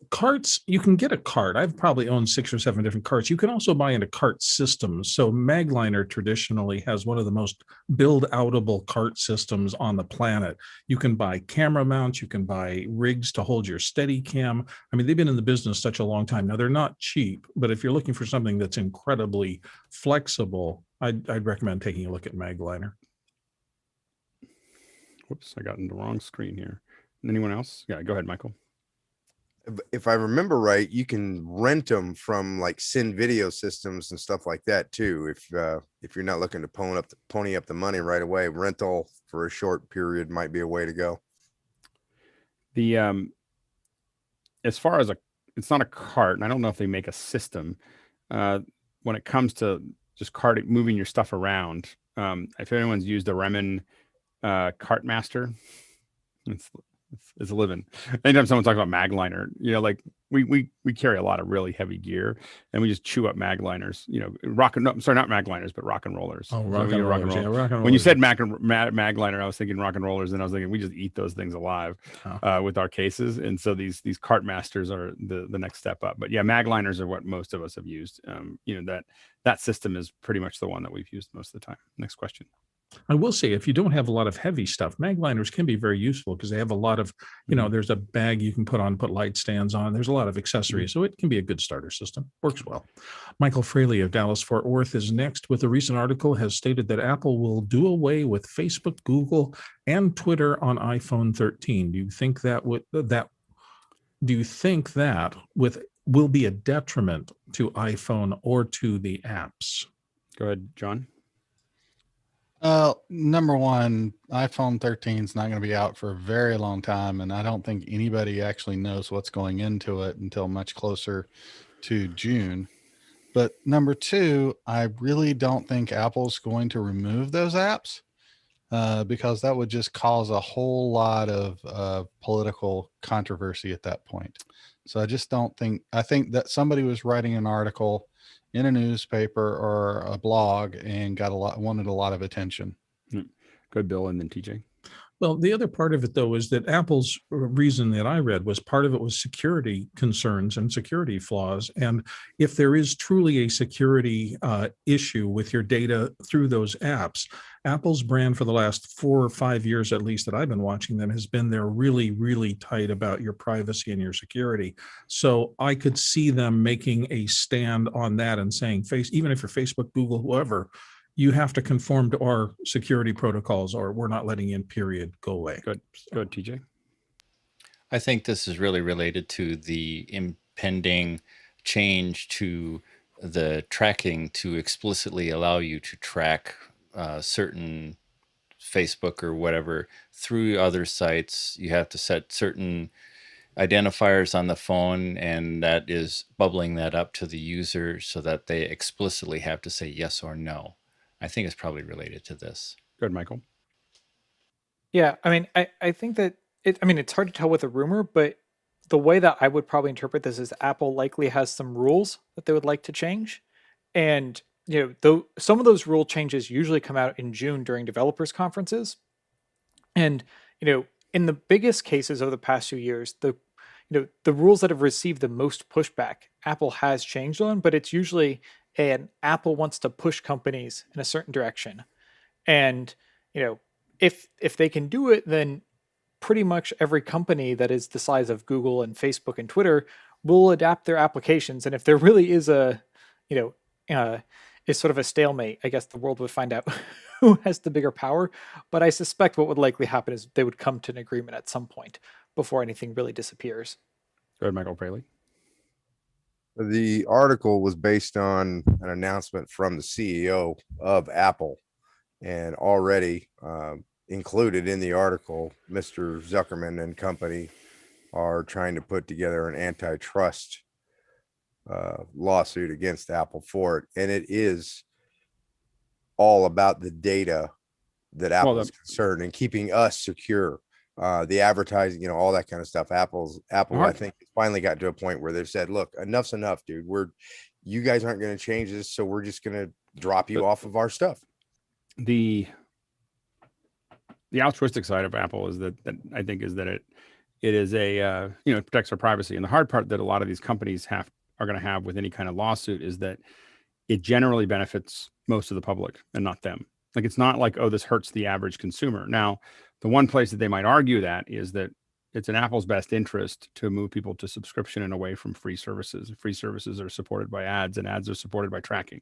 carts, you can get a cart. I've probably owned 6 or 7 different carts. You can also buy into cart systems. So Magliner traditionally has one of the most build-outable cart systems on the planet. You can buy camera mounts. You can buy rigs to hold your Steadicam. I mean, they've been in the business such a long time. Now, they're not cheap, but if you're looking for something that's incredibly flexible, I'd recommend taking a look at Magliner. Whoops, I got in the wrong screen here. Anyone else? Yeah, go ahead, Michael. If I remember right, you can rent them from like Syn Video Systems and stuff like that too. If you're not looking to pony up the money right away, rental for a short period might be a way to go. The as far as it's not a cart, and I don't know if they make a system. When it comes to just moving your stuff around, if anyone's used a Remen Cart Master, it's a living. Anytime someone talks about Magliner, like we carry a lot of really heavy gear and we just chew up Magliners, not Magliners, but rock and rollers. Oh, rock and rollers. Yeah, rock and rollers. When you said Magliner, I was thinking rock and rollers, and I was thinking we just eat those things alive with our cases. And so these Cart Masters are the next step up. But yeah, Magliners are what most of us have used. That system is pretty much the one that we've used most of the time. Next question. I will say, if you don't have a lot of heavy stuff, Magliners can be very useful because they have a lot of, there's a bag you can put light stands on. There's a lot of accessories. So it can be a good starter system. Works well. Michael Fraley of Dallas-Fort Worth is next with a recent article has stated that Apple will do away with Facebook, Google, and Twitter on iPhone 13. Do you think that will be a detriment to iPhone or to the apps? Go ahead, John. Number one, iPhone 13 is not going to be out for a very long time, and I don't think anybody actually knows what's going into it until much closer to June. But number two, I really don't think Apple's going to remove those apps because that would just cause a whole lot of political controversy at that point. So I think that somebody was writing an article in a newspaper or a blog and wanted a lot of attention. Good, Bill, and then TJ. Well, the other part of it, though, is that Apple's reason that I read was part of it was security concerns and security flaws. And if there is truly a security issue with your data through those apps, Apple's brand for the last 4 or 5 years, at least that I've been watching them, has been they're really, really tight about your privacy and your security. So I could see them making a stand on that and saying, even if you're Facebook, Google, whoever, you have to conform to our security protocols or we're not letting you in, period. Go away. Good, TJ. I think this is really related to the impending change to the tracking to explicitly allow you to track certain Facebook or whatever through other sites. You have to set certain identifiers on the phone, and that is bubbling that up to the user so that they explicitly have to say yes or no. I think it's probably related to this. Good, Michael. Yeah, I mean, I think that it's hard to tell with a rumor, but the way that I would probably interpret this is Apple likely has some rules that they would like to change. And, some of those rule changes usually come out in June during developers conferences. And, in the biggest cases over the past few years, the rules that have received the most pushback, Apple has changed on, but it's usually and Apple wants to push companies in a certain direction. And, if they can do it, then pretty much every company that is the size of Google and Facebook and Twitter will adapt their applications. And if there really is is sort of a stalemate, I guess the world would find out who has the bigger power. But I suspect what would likely happen is they would come to an agreement at some point before anything really disappears. Go ahead, Michael Fraley. The article was based on an announcement from the CEO of Apple, and already included in the article, Mr. Zuckerman and company are trying to put together an antitrust lawsuit against Apple for it. And it is all about the data that Apple is concerned and keeping us secure. The advertising, all that kind of stuff. Apple, I think, finally got to a point where they've said, look, enough's enough, dude. You guys aren't going to change this, so we're just going to drop you off of our stuff. The altruistic side of Apple is that I think is that it is a it protects our privacy. And the hard part that a lot of these companies are going to have with any kind of lawsuit is that it generally benefits most of the public and not them. Like, it's not like, oh, this hurts the average consumer. Now, the one place that they might argue that is that it's in Apple's best interest to move people to subscription and away from free services. Free services are supported by ads, and ads are supported by tracking.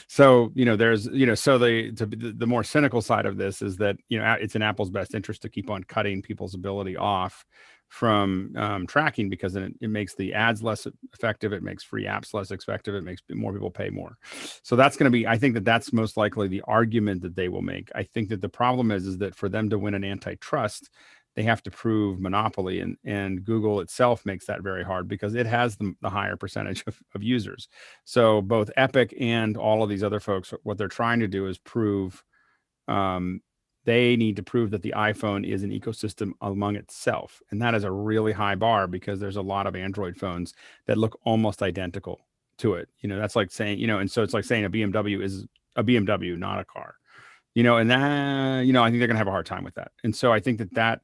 So, there's, so the more cynical side of this is that, it's in Apple's best interest to keep on cutting people's ability off from tracking, because then it makes the ads less effective. It makes free apps less effective. It makes more people pay more. So that's going to be, I think that's most likely the argument that they will make. I think that the problem is that for them to win an antitrust, they have to prove monopoly, and Google itself makes that very hard because it has the higher percentage of users. So both Epic and all of these other folks, what they're trying to do is prove, they need to prove that the iPhone is an ecosystem among itself. And that is a really high bar, because there's a lot of Android phones that look almost identical to it. That's like saying, and so it's like saying a BMW is a BMW, not a car, and that, I think they're gonna have a hard time with that. And so I think that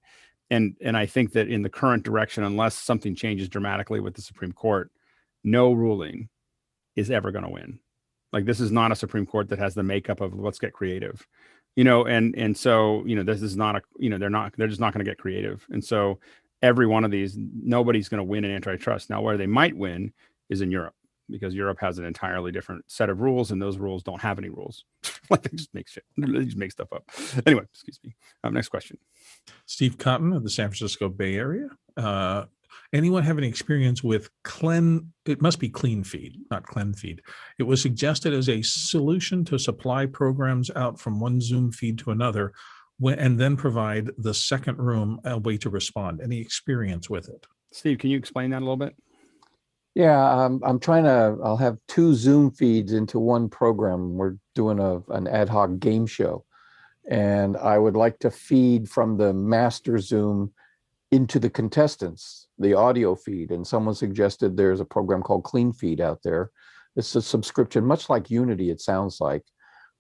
and I think that in the current direction, unless something changes dramatically with the Supreme Court, no ruling is ever going to win. Like, this is not a Supreme Court that has the makeup of let's get creative, and so, this is not they're just not going to get creative. And so every one of these, nobody's going to win an antitrust. Now, where they might win is in Europe, because Europe has an entirely different set of rules, and those rules don't have any rules. Like, they just make shit. They just make stuff up. Anyway, excuse me. Next question. Steve Cotton of the San Francisco Bay Area. Anyone have any experience with it must be Clean Feed, not Clen Feed. It was suggested as a solution to supply programs out from one Zoom feed to another, and then provide the second room a way to respond. Any experience with it? Steve, can you explain that a little bit? Yeah, I'll have two Zoom feeds into one program. We're doing an ad hoc game show, and I would like to feed from the master Zoom into the contestants, the audio feed. And someone suggested there's a program called Clean Feed out there. It's a subscription, much like Unity, it sounds like,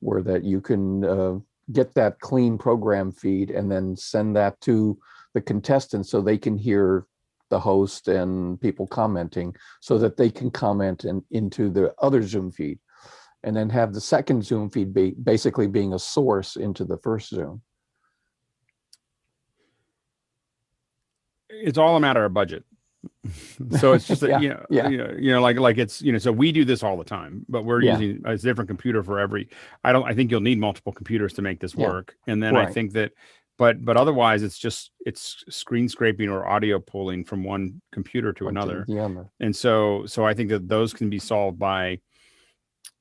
where that you can get that clean program feed and then send that to the contestants so they can hear the host and people commenting, so that they can comment into the other Zoom feed, and then have the second Zoom feed basically being a source into the first Zoom. It's all a matter of budget. So it's just that, like it's, so we do this all the time, but we're using a different computer for every, I think you'll need multiple computers to make this work. And then I think that, but otherwise it's screen scraping or audio pulling from one computer to another. And so I think that those can be solved by,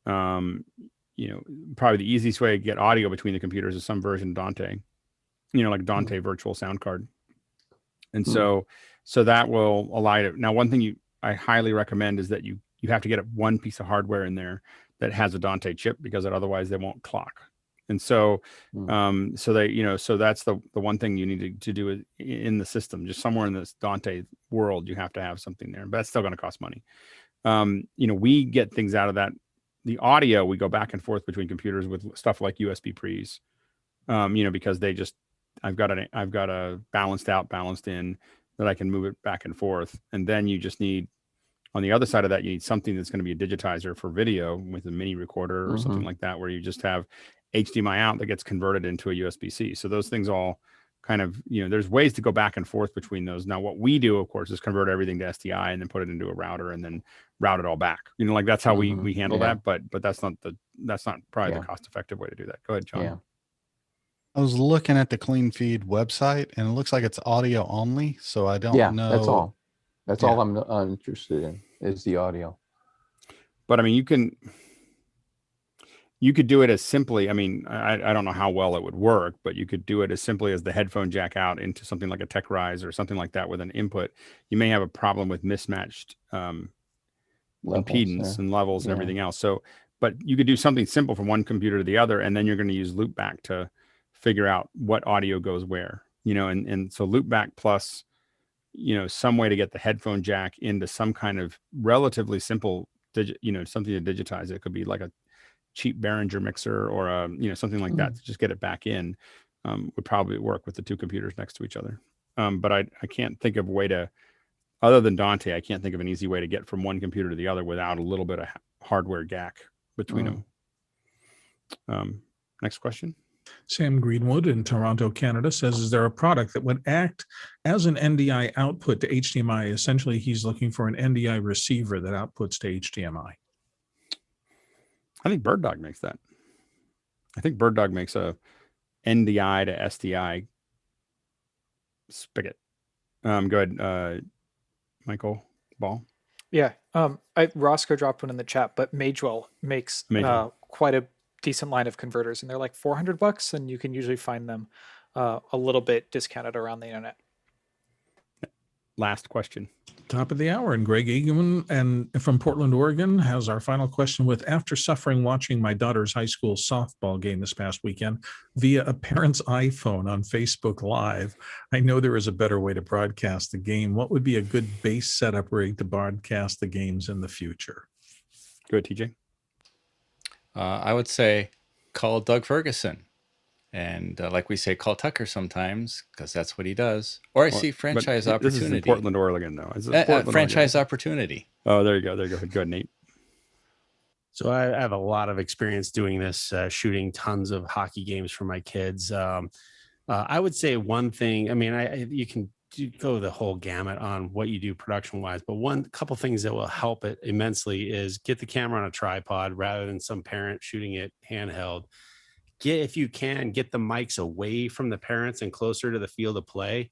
probably the easiest way to get audio between the computers is some version of Dante, like Dante virtual sound card. And so that will allow you to, now, one thing I highly recommend is that you have to get one piece of hardware in there that has a Dante chip, because otherwise they won't clock. And so, so that's the one thing you need to do in the system, just somewhere in this Dante world, you have to have something there, but that's still going to cost money. We get things out of that. The audio, we go back and forth between computers with stuff like USB pre's, because I've got a balanced out, balanced in, that I can move it back and forth. And then you just need, on the other side of that, you need something that's going to be a digitizer for video with a mini recorder or something like that, where you just have HDMI out that gets converted into a USB-C. So those things all kind of, there's ways to go back and forth between those. Now, what we do, of course, is convert everything to SDI and then put it into a router and then route it all back. Like that's how we handle that. But that's not probably the cost effective way to do that. Go ahead, John. Yeah. I was looking at the Clean Feed website, and it looks like it's audio only. So I don't know. That's all. That's all I'm interested in is the audio. But I mean, you could do it as simply, I mean, I don't know how well it would work, but you could do it as simply as the headphone jack out into something like a Tech Rise or something like that with an input. You may have a problem with mismatched impedance and levels and everything else. So, but you could do something simple from one computer to the other, and then you're going to use loopback to figure out what audio goes where, and so loopback plus, some way to get the headphone jack into some kind of relatively simple something to digitize it. It could be like a cheap Behringer mixer or something like that to just get it back in, would probably work with the two computers next to each other. But I can't think of a way to, other than Dante, I can't think of an easy way to get from one computer to the other without a little bit of hardware gack between them. Next question. Sam Greenwood in Toronto, Canada says, is there a product that would act as an NDI output to HDMI? Essentially, he's looking for an NDI receiver that outputs to HDMI. I think Bird Dog makes that. I think Bird Dog makes a NDI to SDI spigot. Go ahead, Michael Ball. Yeah. Roscoe dropped one in the chat, but Magewell makes quite a decent line of converters, and they're like $400, and you can usually find them a little bit discounted around the internet. Last question. Top of the hour, and Greg Egan and from Portland, Oregon has our final question with, after suffering watching my daughter's high school softball game this past weekend via a parent's iPhone on Facebook Live, I know there is a better way to broadcast the game. What would be a good base setup rig to broadcast the games in the future? Good, TJ. I would say call Doug Ferguson. And like we say, call Tucker sometimes because that's what he does. Or I see franchise opportunity. This is in Portland, Oregon, though. Franchise opportunity. Oh, there you go. There you go. Go ahead, Nate. So I have a lot of experience doing this, shooting tons of hockey games for my kids. I would say one thing. I mean, you can go the whole gamut on what you do production-wise, but one couple things that will help it immensely is get the camera on a tripod rather than some parent shooting it handheld. If you can, get the mics away from the parents and closer to the field of play.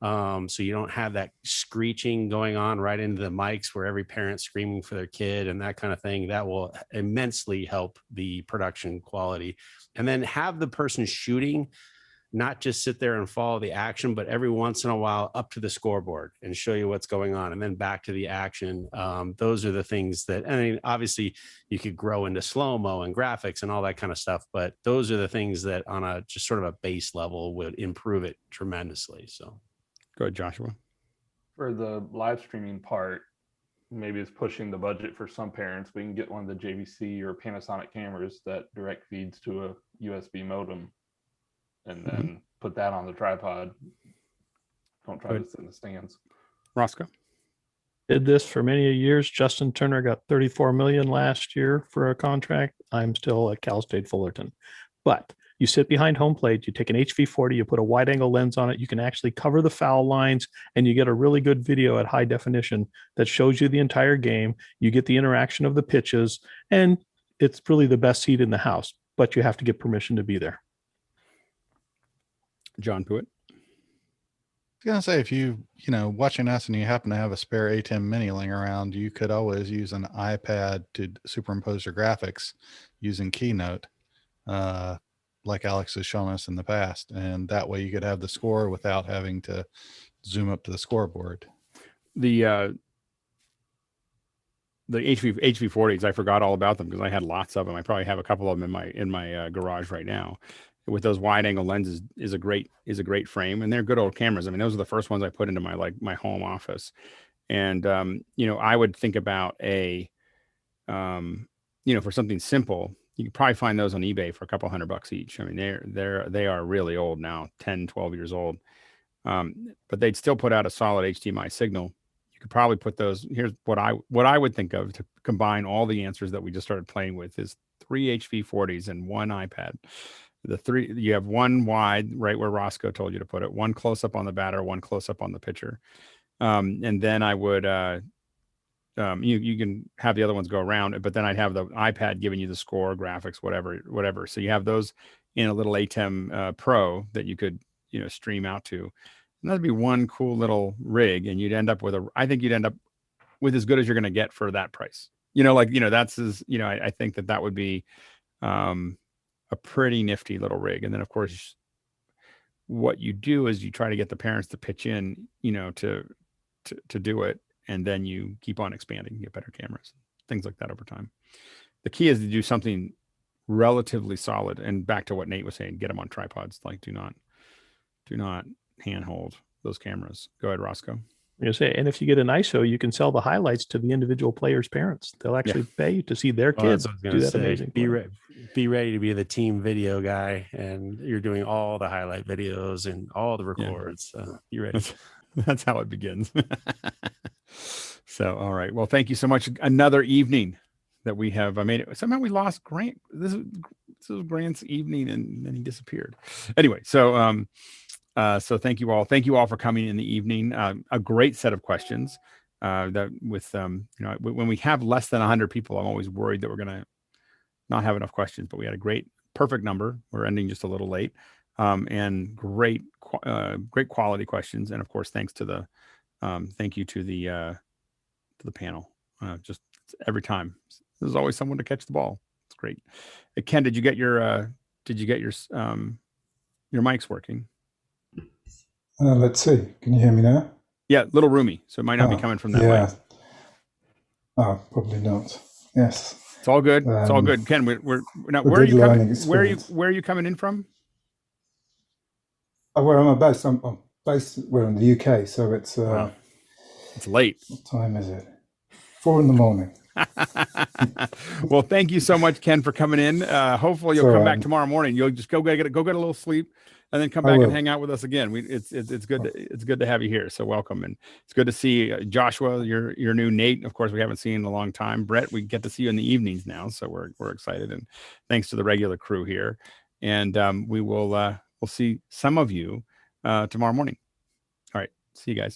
So you don't have that screeching going on right into the mics where every parent's screaming for their kid and that kind of thing. That will immensely help the production quality. And then have the person shooting not just sit there and follow the action, but every once in a while up to the scoreboard and show you what's going on and then back to the action. Those are the things that, I mean, obviously you could grow into slow-mo and graphics and all that kind of stuff, but those are the things that on a just sort of a base level would improve it tremendously. So go ahead, Joshua. For the live streaming part, maybe it's pushing the budget for some parents. We can get one of the JVC or Panasonic cameras that direct feeds to a USB modem and then put that on the tripod. Don't try to sit in the stands. Roscoe did this for many years. Justin Turner got $34 million last year for a contract. I'm still at Cal State Fullerton. But you sit behind home plate, you take an HV40, you put a wide angle lens on it, you can actually cover the foul lines, and you get a really good video at high definition that shows you the entire game. You get the interaction of the pitches, and it's really the best seat in the house, but you have to get permission to be there. John Pruitt. I was gonna say, if you watching us and you happen to have a spare ATEM Mini laying around, you could always use an iPad to superimpose your graphics using Keynote, like Alex has shown us in the past, and that way you could have the score without having to zoom up to the scoreboard. The HV40s, I forgot all about them because I had lots of them. I probably have a couple of them in my garage right now. With those wide angle lenses is a great frame, and they're good old cameras. I mean, those are the first ones I put into my home office. And I would think about for something simple, you could probably find those on eBay for a couple $100 each. I mean, they are really old now, 10, 12 years old. But they'd still put out a solid HDMI signal. You could probably put those. Here's what I would think of to combine all the answers that we just started playing with is 3 HV40s and 1 iPad. You have one wide right where Roscoe told you to put it, one close up on the batter, one close up on the pitcher. And then I would, you can have the other ones go around, but then I'd have the iPad giving you the score, graphics, whatever. So you have those in a little ATEM Pro that you could, stream out to. And that'd be one cool little rig. And I think you'd end up with as good as you're going to get for that price. that's I think that would be a pretty nifty little rig. And then of course, what you do is you try to get the parents to pitch in, to do it. And then you keep on expanding, you get better cameras, things like that over time. The key is to do something relatively solid. And back to what Nate was saying, get them on tripods. Like do not handhold those cameras. Go ahead, Roscoe. I'm going to say, and if you get an ISO, you can sell the highlights to the individual players' parents. They'll actually pay to see their kids do that amazing. Be ready to be the team video guy, and you're doing all the highlight videos and all the records. Be ready. That's how it begins. So, all right. Well, thank you so much. Another evening that we have made it. Somehow we lost Grant. This was Grant's evening, and then he disappeared. Anyway, so so thank you all. Thank you all for coming in the evening. A great set of questions. That with when we have less than 100 people, I'm always worried that we're gonna not have enough questions. But we had a perfect number. We're ending just a little late, and great quality questions. And of course, thanks to the thank you to the panel. Just every time, there's always someone to catch the ball. It's great. Ken, did you get your mics working? Let's see. Can you hear me now? Yeah, a little roomy, so it might not be coming from that way. Oh, probably not. Yes. It's all good. It's all good. Ken, we're now, where are you coming? Where are you coming in from? Where am I based? I'm based. We're in the UK, so it's wow. It's late. What time is it? 4 a.m. Well, thank you so much, Ken, for coming in. Hopefully you'll come back tomorrow morning. You'll just go get a little sleep, and then come back and hang out with us again. It's good to have you here. So welcome, and it's good to see Joshua. Your new Nate. Of course, we haven't seen in a long time. Brett, we get to see you in the evenings now, so we're excited. And thanks to the regular crew here. And we'll see some of you tomorrow morning. All right, see you guys.